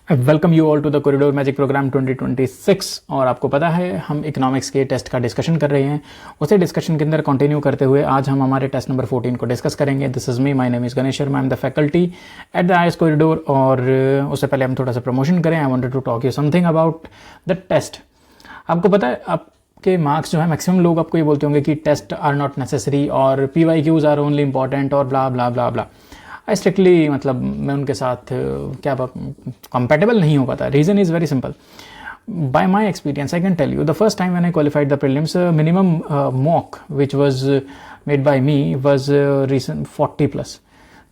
Welcome you all to the corridor magic program 2026। और आपको पता है हम इकोनॉमिक्स के टेस्ट का डिस्कशन कर रहे हैं। उसे डिस्कशन के अंदर कंटिन्यू करते हुए आज हम हमारे टेस्ट नंबर 14 को डिस्कस करेंगे। This is me, my name is Ganesh Sharma, I am the faculty at the IAS corridor. और उससे पहले हम थोड़ा सा प्रमोशन करें। I wanted to talk you something about the test. आपको पता है आपके मार्क्स जो है, मैक्सिमम लोग आपको ये बोलते होंगे कि टेस्ट आर नॉट नेसेसरी और PYQs आर ओनली इंपॉर्टेंट और ब्ला ब्ला ब्ला ब्ला। आई स्ट्रिक्टली मतलब मैं उनके साथ क्या कंपेटेबल नहीं हो पाता। Reason is very simple. By my experience, I can tell you, the first time when I qualified the prelims, minimum mock which was made by me was recent 40 plus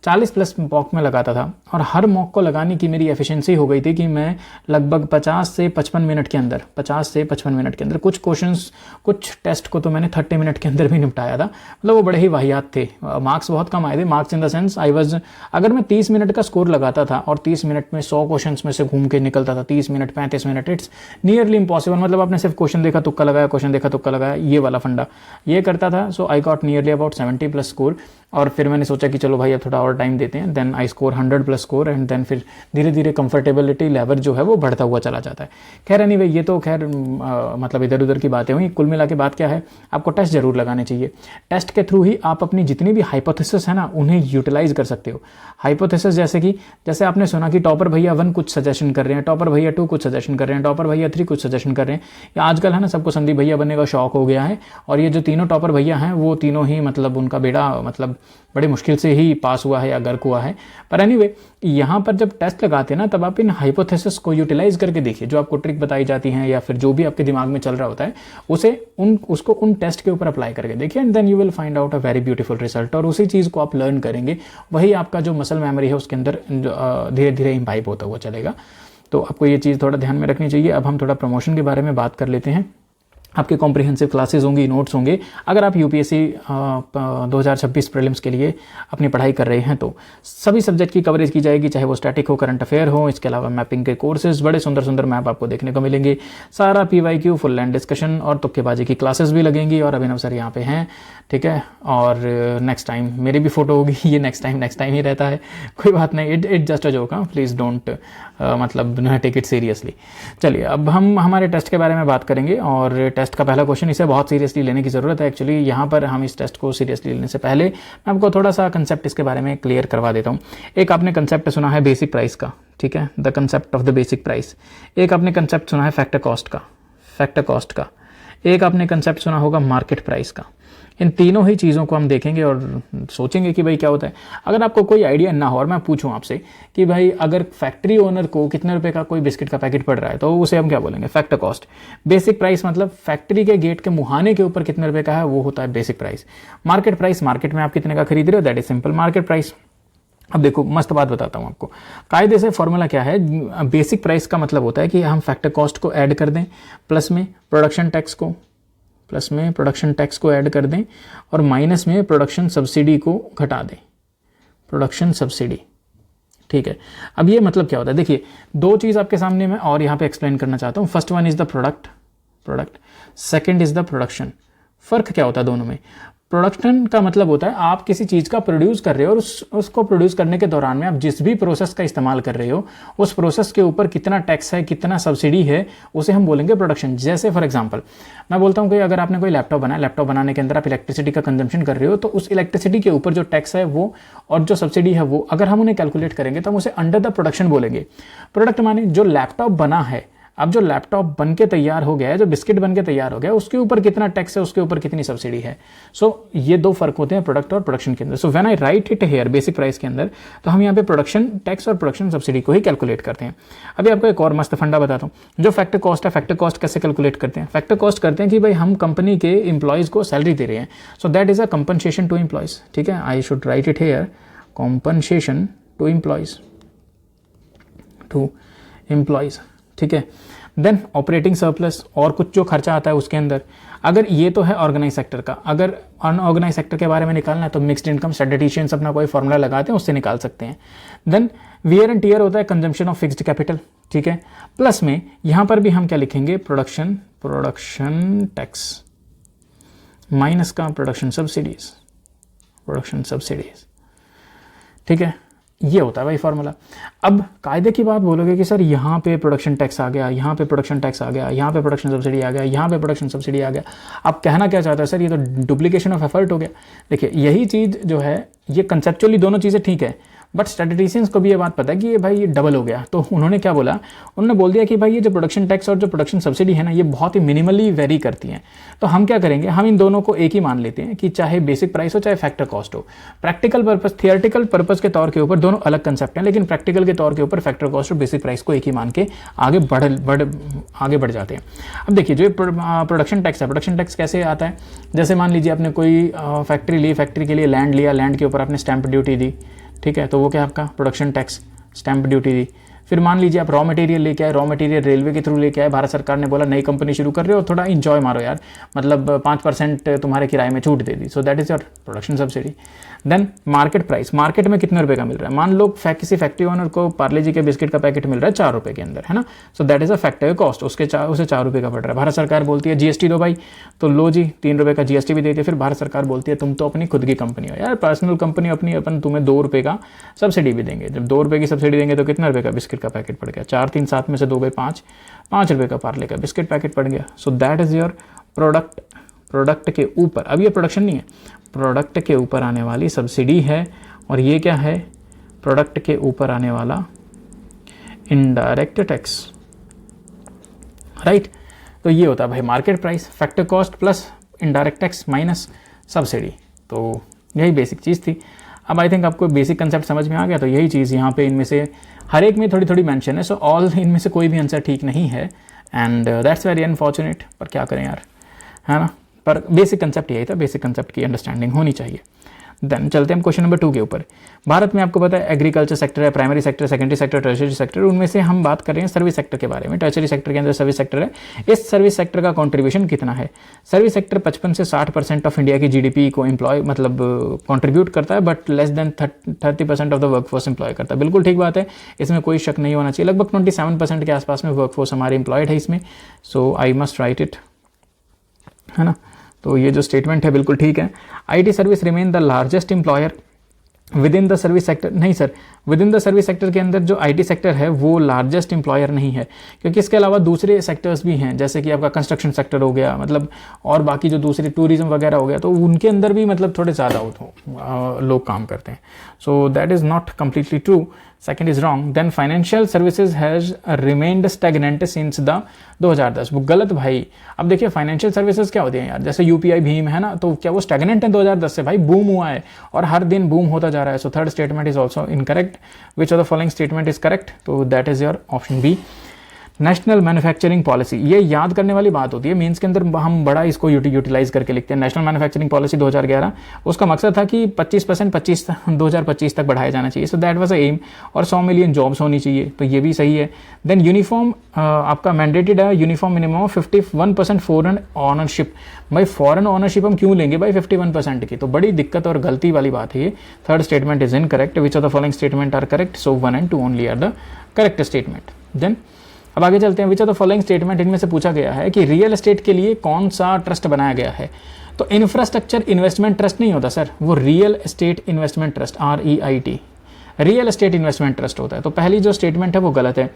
40 plus mock में लगाता था। और हर mock को लगाने की मेरी efficiency हो गई थी कि मैं लगभग 50 से 55 मिनट के अंदर कुछ क्वेश्चंस, कुछ टेस्ट को तो मैंने 30 मिनट के अंदर भी निपटाया था। मतलब वो बड़े ही वाहियात थे। मार्क्स बहुत कम आए थे। मार्क्स इन द सेंस अगर मैं 30 मिनट का स्कोर लगाता था और 30 मिनट में 100 क्वेश्चन में से घूम के निकलता था, 30 minute 35 minute, it's nearly impossible. मतलब आपने सिर्फ क्वेश्चन देखा तुक्का लगाया, ये वाला फंडा ये करता था। So I got nearly about 70 plus score. और फिर मैंने सोचा कि चलो भाई अब थोड़ा और टाइम देते हैं। Then I score 100 plus score and then फिर धीरे धीरे कंफर्टेबिलिटी लेवल जो है वो बढ़ता हुआ चला जाता है। खैर एनीवे, ये तो खैर मतलब इधर उधर की बातें हुई। कुल मिला के बात क्या है, आपको टेस्ट जरूर लगाने चाहिए। टेस्ट के थ्रू ही आप अपनी जितनी भी हाइपोथेसिस है ना, उन्हें यूटिलाइज कर सकते हो। हाइपोथेसिस जैसे आपने सुना कि टॉपर भैया 1 कुछ सजेशन कर रहे हैं, टॉपर भैया 2 कुछ सजेशन कर रहे हैं, टॉपर भैया 3 कुछ सजेशन कर रहे हैं। या आजकल है ना, सबको संदीप भैया बनने का शौक हो गया है। और ये जो तीनों टॉपर भैया हैं वो तीनों ही मतलब उनका बेड़ा मतलब बड़े मुश्किल से ही पास हुआ है या गर्क हुआ है। पर एनीवे, यहाँ पर जब टेस्ट लगाते हैं ना, तब आप इन हाइपोथेसिस को यूटिलाइज करके देखिए। जो आपको ट्रिक बताई जाती हैं या फिर जो भी आपके दिमाग में चल रहा होता है, उसको उन टेस्ट के ऊपर अप्लाई करके देखिए and then you will find out a very beautiful result. और उसी चीज़ को आप लर्न करेंगे, वही आपका जो मसल मेमोरी है उसके अंदर धीरे धीरे इम्बाइब होता हुआ चलेगा। तो आपको ये चीज़ थोड़ा ध्यान में रखनी चाहिए। अब हम थोड़ा प्रमोशन के बारे में बात कर लेते हैं। आपके कॉम्प्रिहेंसिव क्लासेस होंगी, नोट्स होंगे। अगर आप UPSC 2026 प्रीलिम्स के लिए अपनी पढ़ाई कर रहे हैं तो सभी सब्जेक्ट की कवरेज की जाएगी, चाहे वो स्टैटिक हो, करंट अफेयर हो। इसके अलावा मैपिंग के कोर्सेज, बड़े सुंदर सुंदर मैप आपको देखने को मिलेंगे। सारा PYQ, फुल लैंड डिस्कशन और तुक्केबाजी की क्लासेस भी लगेंगी। और अभिनव सर यहाँ पे हैं, ठीक है। और नेक्स्ट टाइम मेरी भी फोटो होगी। ये नेक्स्ट टाइम ही रहता है, कोई बात नहीं। It just a joke. Please don't मतलब टेक इट सीरियसली। चलिए अब हम हमारे टेस्ट के बारे में बात करेंगे। और टेस्ट का पहला क्वेश्चन, इसे बहुत सीरियसली लेने की ज़रूरत है। एक्चुअली यहाँ पर हम इस टेस्ट को सीरियसली लेने से पहले मैं आपको थोड़ा सा कंसेप्ट इसके बारे में क्लियर करवा देता हूँ। एक आपने कंसेप्ट सुना है बेसिक प्राइस का, ठीक है, the concept of the basic price. एक आपने कंसेप्ट सुना है फैक्टर कॉस्ट का। एक आपने कंसेप्ट सुना होगा मार्केट प्राइस का। इन तीनों ही चीज़ों को हम देखेंगे और सोचेंगे कि भाई क्या होता है। अगर आपको कोई आइडिया ना हो और मैं पूछूं आपसे कि भाई अगर फैक्ट्री ओनर को कितने रुपए का कोई बिस्किट का पैकेट पड़ रहा है, तो उसे हम क्या बोलेंगे, फैक्टर कॉस्ट। बेसिक प्राइस मतलब फैक्ट्री के गेट के मुहाने के ऊपर कितने रुपए का है, वो होता है basic price. Market price, market में आप कितने का खरीद रहे हो, that is simple market price. अब देखो, मस्त बात बताता हूँ आपको। कायदे से फॉर्मूला क्या है, बेसिक प्राइस का मतलब होता है कि हम फैक्टर कॉस्ट को ऐड कर दें, प्लस में प्रोडक्शन टैक्स को ऐड कर दें और माइनस में प्रोडक्शन सब्सिडी को घटा दें, प्रोडक्शन सब्सिडी, ठीक है। अब ये मतलब क्या होता है, देखिए दो चीज़ आपके सामने मैं और यहाँ पे एक्सप्लेन करना चाहता हूँ। First one is the product, second is the production. फर्क क्या होता है दोनों में। प्रोडक्शन का मतलब होता है आप किसी चीज़ का प्रोड्यूस कर रहे हो और उसको प्रोड्यूस करने के दौरान में आप जिस भी प्रोसेस का इस्तेमाल कर रहे हो, उस प्रोसेस के ऊपर कितना टैक्स है, कितना सब्सिडी है, उसे हम बोलेंगे प्रोडक्शन। जैसे फॉर एग्जांपल मैं बोलता हूँ कि अगर आपने कोई लैपटॉप बनाया, लैपटॉप बनाने के अंदर आप इलेक्ट्रिसिटी का कंजम्पशन कर रहे हो, तो उस इलेक्ट्रिसिटी के ऊपर जो टैक्स है वो और जो सब्सिडी है वो अगर हम उन्हें कैलकुलेट करेंगे तो हम उसे अंडर द प्रोडक्शन बोलेंगे। प्रोडक्ट माने जो लैपटॉप बना है, अब जो लैपटॉप बन के तैयार हो गया है, जो बिस्किट बन के तैयार हो गया है, उसके ऊपर कितना टैक्स है, उसके ऊपर कितनी सब्सिडी है। सो ये दो फर्क होते हैं प्रोडक्ट और प्रोडक्शन के अंदर। So when I right it here basic price के अंदर, तो हम यहाँ पे प्रोडक्शन टैक्स और प्रोडक्शन सब्सिडी को ही कैलकुलेट करते हैं। अभी आपको एक और मस्त फंडा बताता हूँ। जो फैक्टर कॉस्ट है, फैक्टर कॉस्ट कैसे कैलकुलेट करते हैं। फैक्टर कॉस्ट करते हैं कि भाई हम कंपनी के एम्प्लॉयज को सैलरी दे रहे हैं, so that is a compensation to employees, ठीक है। I should write it here, compensation to employees, ठीक है। देन ऑपरेटिंग सरप्लस और कुछ जो खर्चा आता है उसके अंदर। अगर ये तो है ऑर्गेनाइज सेक्टर का। अगर अनऑर्गेनाइज सेक्टर के बारे में निकालना है तो मिक्स्ड इनकम, स्टैटिस्टिशियंस अपना कोई फॉर्मूला लगाते हैं, उससे निकाल सकते हैं। देन वियर एंड टियर होता है कंजम्पशन ऑफ फिक्स्ड कैपिटल, ठीक है। प्लस में यहां पर भी हम क्या लिखेंगे, प्रोडक्शन टैक्स माइनस का प्रोडक्शन सब्सिडीज, ठीक है। ये होता है भाई फॉर्मूला। अब कायदे की बात बोलोगे कि सर यहाँ पे प्रोडक्शन टैक्स आ गया, यहाँ पे प्रोडक्शन टैक्स आ गया, यहाँ पे प्रोडक्शन सब्सिडी आ गया, यहाँ पे प्रोडक्शन सब्सिडी आ गया, आप कहना क्या चाहते हैं सर, ये तो डुप्लीकेशन ऑफ एफर्ट हो गया। देखिए यही चीज़ जो है, ये कंसेप्चुअली दोनों चीज़ें ठीक है, बट स्टैटिस्टिशियंस को भी ये बात पता है कि ये भाई ये डबल हो गया। तो उन्होंने क्या बोला, उन्होंने बोल दिया कि भाई ये जो प्रोडक्शन टैक्स और जो प्रोडक्शन सब्सिडी है ना, ये बहुत ही मिनिमली वेरी करती हैं। तो हम क्या करेंगे, हम इन दोनों को एक ही मान लेते हैं कि चाहे बेसिक प्राइस हो चाहे फैक्टर कॉस्ट हो। प्रैक्टिकल पर्पस, थियोरेटिकल पर्पस के तौर के ऊपर दोनों अलग कंसेप्ट हैं, लेकिन प्रैक्टिकल के तौर के ऊपर फैक्टर कॉस्ट और बेसिक प्राइस को एक ही मान के आगे बढ़ जाते हैं। अब देखिए जो प्रोडक्शन टैक्स है, प्रोडक्शन टैक्स कैसे आता है, जैसे मान लीजिए आपने कोई फैक्ट्री ली, फैक्ट्री के लिए लैंड लिया, लैंड के ऊपर आपने स्टैंप ड्यूटी दी, ठीक है, तो वो क्या आपका प्रोडक्शन टैक्स, स्टैंप ड्यूटी दी। फिर मान लीजिए आप रॉ मटेरियल लेके आए, रॉ मटेरियल रेलवे के थ्रू लेके आए, भारत सरकार ने बोला नई कंपनी शुरू कर रहे हो, थोड़ा इंजॉय मारो यार, मतलब 5% तुम्हारे किराए में छूट दे दी, so that is your production subsidy. Then market price, market में कितने रुपए का मिल रहा है, मान लो किसी फैक्ट्री ओनर को पार्ले जी के बिस्किट का पैकेट मिल रहा है 4 रुपए के अंदर, है ना, so that is a factor cost, उसे 4 रुपए का पड़ रहा है। भारत सरकार बोलती है जीएसटी दो भाई, तो लो जी 3 रुपए का जीएसटी भी देती है। फिर भारत सरकार बोलती है तुम तो अपनी खुद की कंपनी हो यार, पर्सनल कंपनी अपनी, अपन तुम्हें 2 रुपए का सब्सिडी भी देंगे। जब 2 रुपए की सब्सिडी देंगे तो कितना रुपए का बिस्किट का पैकेट पड़ गया, 4 3 7 में से 2 बाई 5 रुपए का पार्ले का बिस्किट पैकेट पड़ गया। सो दैट इज योर प्रोडक्ट के ऊपर, अब ये प्रोडक्शन नहीं है, प्रोडक्ट के ऊपर आने वाली सब्सिडी है, और ये क्या है, प्रोडक्ट के ऊपर आने वाला इनडायरेक्ट टैक्स, राइट। तो ये होता है भाई market price, factor cost plus indirect tax minus subsidy. तो यही बेसिक चीज़ थी। अब आई थिंक आपको बेसिक कंसेप्ट समझ में आ गया। तो यही चीज़ यहाँ पे इनमें से हर एक में थोड़ी थोड़ी मेंशन है, सो ऑल इनमें से कोई भी आंसर ठीक नहीं है, एंड दैट्स वेरी अनफॉर्चुनेट, पर क्या करें यार, है ना। पर बेसिक कंसेप्ट यही था, बेसिक कंसेप्ट की अंडरस्टैंडिंग होनी चाहिए। देन चलते हैं हम क्वेश्चन नंबर 2 के ऊपर। भारत में आपको पता है एग्रीकल्चर सेक्टर है, primary sector, secondary sector, tertiary sector, उनमें से हम बात कर रहे हैं सर्विस सेक्टर के बारे में। टर्शियरी सेक्टर के अंदर सर्विस सेक्टर है, इस सर्विस सेक्टर का कंट्रीब्यूशन कितना है। सर्विस सेक्टर 55 से 60% ऑफ इंडिया की जीडीपी को एम्प्लॉय मतलब कंट्रीब्यूट करता है, but less than 30% of the workforce employ करता है। बिल्कुल ठीक बात है, इसमें कोई शक नहीं होना चाहिए। लगभग 27% के आसपास में वर्कफोर्स हमारे एम्प्लॉयड है इसमें, सो आई मस्ट राइट इट, है ना। तो ये जो स्टेटमेंट है बिल्कुल ठीक है। IT service remain the largest employer within the service sector, नहीं sir, within the service sector के अंदर जो आईटी सेक्टर है वो लार्जेस्ट एम्प्लॉयर नहीं है, क्योंकि इसके अलावा दूसरे सेक्टर्स भी हैं, जैसे कि आपका कंस्ट्रक्शन सेक्टर हो गया, मतलब और बाकी जो दूसरे टूरिज्म वगैरह हो गया, तो उनके अंदर भी मतलब थोड़े ज़्यादा लोग काम करते हैं। So that is not completely true, second is wrong. Then financial services has remained stagnant since the 2010, वो गलत भाई। अब देखिए फाइनेंशियल सर्विसेज क्या होती है यार, जैसे यूपीआई भीम है ना, तो क्या वो स्टैग्नेंट है 2010 से, भाई बूम हुआ है और हर दिन बूम होता जा रहा है। So third statement is also incorrect. Which of the following statement is correct, तो that is your option B. National manufacturing policy, ये याद करने वाली बात होती है, मीन्स के अंदर हम बड़ा इसको यूटिलाइज करके लिखते हैं। नेशनल मैन्युफैक्चरिंग पॉलिसी 2011, उसका मकसद था कि 25% 2025 तक बढ़ाया जाना चाहिए, so that was a um, और 100 मिलियन जॉब्स होनी चाहिए, तो ये भी सही है। देन यूनिफॉर्म आपका मैंडेटेड है, यूनिफॉर्म मिनिमम 51% फॉरेन ऑनरशिप। भाई फॉरेन ऑनरशिप हम क्यों लेंगे भाई 51% की, तो बड़ी दिक्कत और गलती वाली बात है ये। Third statement is incorrect. Which of the following statement are correct, so 1 and 2 only are the correct statement. Then अब आगे चलते हैं। Which of the following statement, इनमें से पूछा गया है कि रियल एस्टेट के लिए कौन सा ट्रस्ट बनाया गया है। तो इंफ्रास्ट्रक्चर इन्वेस्टमेंट ट्रस्ट नहीं होता सर, वो real estate investment trust, REIT, real estate investment trust होता है। तो पहली जो स्टेटमेंट है वो गलत है।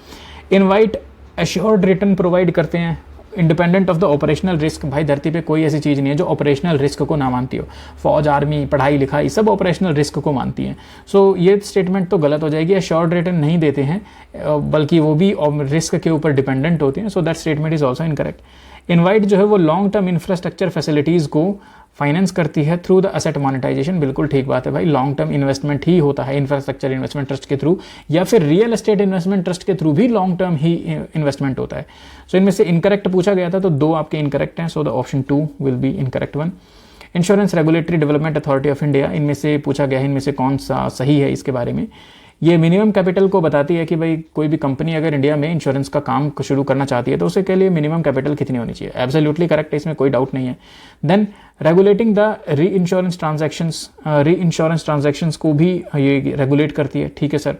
इनवाइट एश्योर्ड रिटर्न प्रोवाइड करते हैं independent of the operational risk. भाई धरती पे कोई ऐसी चीज़ नहीं है जो ऑपरेशनल रिस्क को ना मानती हो। फौज, आर्मी, पढ़ाई लिखाई सब ऑपरेशनल रिस्क को मानती हैं। सो ये स्टेटमेंट तो गलत हो जाएगी। एश्योर्ड रिटर्न नहीं देते हैं, बल्कि वो भी रिस्क के ऊपर डिपेंडेंट होते हैं। So that statement is also incorrect. Invite जो है वो लॉन्ग टर्म इंफ्रास्ट्रक्चर फैसिलिटीज़ को फाइनेंस करती है थ्रू द एसेट मोनेटाइजेशन। बिल्कुल ठीक बात है भाई, लॉन्ग टर्म इन्वेस्टमेंट ही होता है इंफ्रास्ट्रक्चर इन्वेस्टमेंट ट्रस्ट के थ्रू, या फिर रियल एस्टेट इन्वेस्टमेंट ट्रस्ट के थ्रू भी लॉन्ग टर्म ही इन्वेस्टमेंट होता है। सो इनमें से इनकरेक्ट पूछा गया था, तो 2 आपके इनकरेक्ट हैं, so the option 2 will be incorrect one. Insurance regulatory development authority of India, इनमें से पूछा गया है, इनमें से कौन सा सही है इसके बारे में। ये मिनिमम कैपिटल को बताती है कि भाई कोई भी कंपनी अगर इंडिया में इंश्योरेंस का काम शुरू करना चाहती है तो उसके लिए मिनिमम कैपिटल कितनी होनी चाहिए। एब्सोल्युटली करेक्ट है, इसमें कोई डाउट नहीं है। देन रेगुलेटिंग द री इंश्योरेंस ट्रांजैक्शंस को भी ये रेगुलेट करती है, ठीक है sir.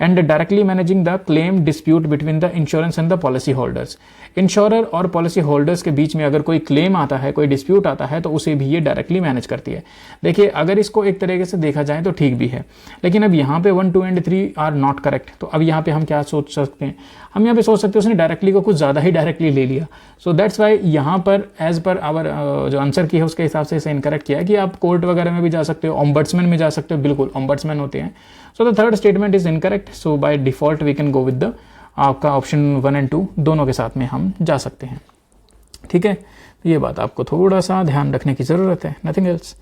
And directly managing the claim dispute between the insurance and the policy holders. Insurer और पॉलिसी होल्डर्स के बीच में अगर कोई क्लेम आता है, कोई डिस्प्यूट आता है, तो उसे भी ये डायरेक्टली मैनेज करती है। देखिए, अगर इसको एक तरीके से देखा जाए तो ठीक भी है, लेकिन अब यहाँ पे 1, 2 एंड 3 आर नॉट करेक्ट। तो अब यहाँ पे हम क्या सोच सकते हैं, हम यहाँ पे सोच सकते हैं उसने डायरेक्टली को कुछ ज़्यादा ही डायरेक्टली ले लिया। सो दैट्स वाई यहाँ पर एज पर आवर जो आंसर की है उसके हिसाब से इसे इनकरेक्ट किया है कि आप कोर्ट वगैरह में भी जा सकते हो, ऑम्बड्समैन में जा सकते हो, बिल्कुल ऑम्बड्समैन होते हैं। So the third statement is incorrect. So by default we can go with the आपका ऑप्शन 1 एंड 2 दोनों के साथ में हम जा सकते हैं। ठीक है, ये बात आपको थोड़ा सा ध्यान रखने की ज़रूरत है, नथिंग एल्स।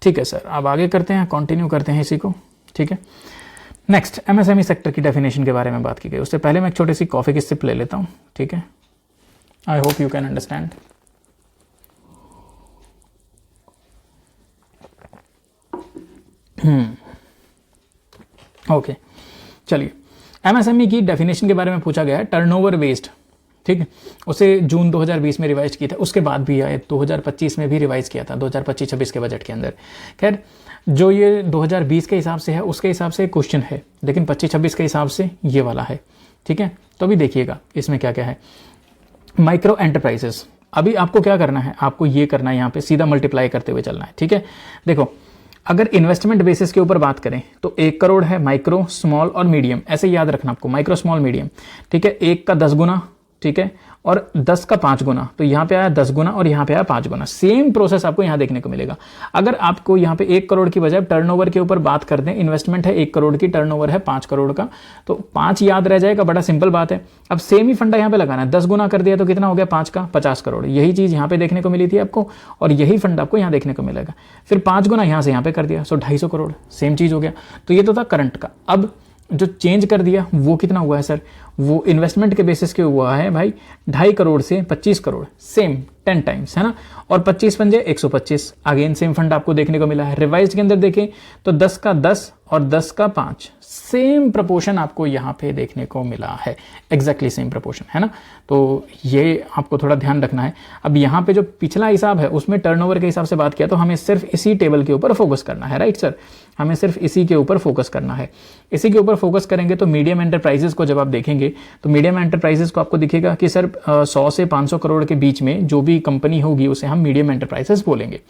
ठीक है सर, अब आगे करते हैं, कंटिन्यू करते हैं इसी को। ठीक है, नेक्स्ट एमएसएमई सेक्टर की डेफिनेशन के बारे में बात की गई। उससे पहले मैं एक छोटी सी कॉफ़ी की सिप ले लेता हूँ। ठीक है, आई hope you can understand. Okay, चलिए, एमएसएमई की डेफिनेशन के बारे में पूछा गया है, टर्नओवर बेस्ड। ठीक है, उसे जून 2020 में रिवाइज किया था, उसके बाद भी आए 2025 में भी रिवाइज किया था, 2025-26 के बजट के अंदर। खैर, जो ये 2020 के हिसाब से है उसके हिसाब से क्वेश्चन है, लेकिन 25-26 के हिसाब से ये वाला है। ठीक है, तो अभी देखिएगा इसमें क्या क्या है। माइक्रो एंटरप्राइजेस, अभी आपको क्या करना है, आपको ये करना है, यहाँ पे सीधा मल्टीप्लाई करते हुए चलना है। ठीक है, देखो, अगर इन्वेस्टमेंट बेसिस के ऊपर बात करें तो 1 करोड़ है माइक्रो, स्मॉल और मीडियम, ऐसे याद रखना आपको, माइक्रो, स्मॉल, मीडियम। ठीक है, 1 का 10 गुना, ठीक है, और 10 का 5 गुना, तो यहाँ पे आया 10 गुना और यहाँ पे आया 5 गुना। सेम प्रोसेस आपको यहाँ देखने को मिलेगा। अगर आपको यहाँ पे 1 करोड़ की बजाय टर्नओवर के ऊपर बात कर दें, इन्वेस्टमेंट है 1 करोड़ की, टर्नओवर है 5 करोड़ का, तो 5 याद रह जाएगा, बड़ा सिंपल बात है। अब सेम ही फंडा यहाँ पे लगाना है, 10 गुना कर दिया तो कितना हो गया 5 का 50 करोड़। यही चीज़ यहाँ पे देखने को मिली थी आपको, और यही फंड आपको यहाँ देखने को मिलेगा। फिर 5 गुना यहाँ से यहाँ पे कर दिया, सो 250 करोड़, सेम चीज़ हो गया। तो ये तो था करंट का। अब जो चेंज कर दिया वो कितना हुआ है सर, वो इन्वेस्टमेंट के बेसिस के हुआ है भाई 2.5 करोड़ से 25 करोड़, सेम 10 टाइम्स, है ना। और 25 पंजे 125, अगेन सेम फंड आपको देखने को मिला है। रिवाइज के अंदर देखें तो 10 का 10 और 10 का 5, सेम प्रपोर्शन आपको यहाँ पे देखने को मिला है, एग्जैक्टली सेम प्रपोर्शन, है ना। तो ये आपको थोड़ा ध्यान रखना है। अब यहाँ पे जो पिछला हिसाब है उसमें टर्नओवर के हिसाब से बात किया, तो हमें सिर्फ इसी टेबल के ऊपर फोकस करना है, राइट सर, हमें सिर्फ इसी के ऊपर फोकस करना है। इसी के ऊपर फोकस करेंगे तो मीडियम एंटरप्राइजेस को जब आप देखेंगे तो मीडियम एंटरप्राइजेस को आपको दिखेगा कि सर 100 से 500 करोड़ के बीच में जो भी कंपनी होगी उसे हम मीडियम एंटरप्राइजेस बोलेंगे,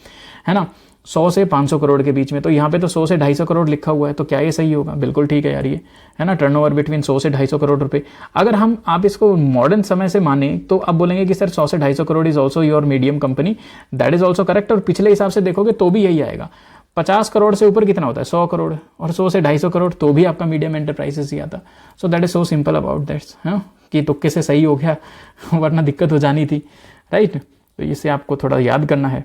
है ना। 100 से 500 करोड़ के बीच में, तो यहाँ पे तो 100 से 250 करोड़ लिखा हुआ है, तो क्या ये सही होगा? बिल्कुल ठीक है यार, ये है ना, टर्नओवर बिटवीन 100 से 250 करोड़ रुपए। अगर आप इसको मॉडर्न समय से माने तो आप बोलेंगे कि सर 100 से 250 crore is also your medium company, that is also correct. और पिछले हिसाब से देखोगे तो भी यही आएगा। 50 करोड़ से ऊपर कितना होता है? 100 करोड़, और 100 से 250 करोड़ तो भी आपका मीडियम एंटरप्राइजेस ही आता। सो that is so simple about that's, है कि तुक्के से सही हो गया वरना दिक्कत हो जानी थी, राइट। तो इसे आपको थोड़ा याद करना है।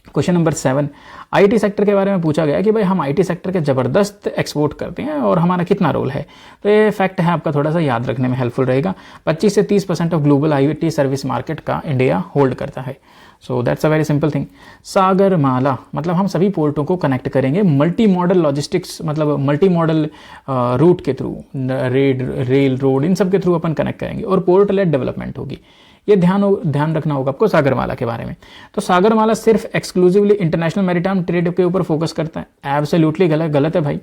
क्वेश्चन नंबर 7, आईटी सेक्टर के बारे में पूछा गया कि भाई हम आईटी सेक्टर के ज़बरदस्त एक्सपोर्ट करते हैं और हमारा कितना रोल है। तो ये फैक्ट है, आपका थोड़ा सा याद रखने में हेल्पफुल रहेगा। 25 से 30% of global IT service market का इंडिया होल्ड करता है। So that's a very simple thing. Sagarmala मतलब हम सभी पोर्टों को कनेक्ट करेंगे मल्टी मॉडल लॉजिस्टिक्स, मतलब मल्टी मॉडल रूट के थ्रू, रेल रोड, इन सब के थ्रू अपन कनेक्ट करेंगे और पोर्ट लेड डेवलपमेंट होगी। ये ध्यान रखना होगा आपको सागरमाला के बारे में। तो सागरमाला सिर्फ एक्सक्लूसिवली इंटरनेशनल मैरीटाइम ट्रेड के ऊपर फोकस करता है। एब्सोल्युटली गलत है भाई।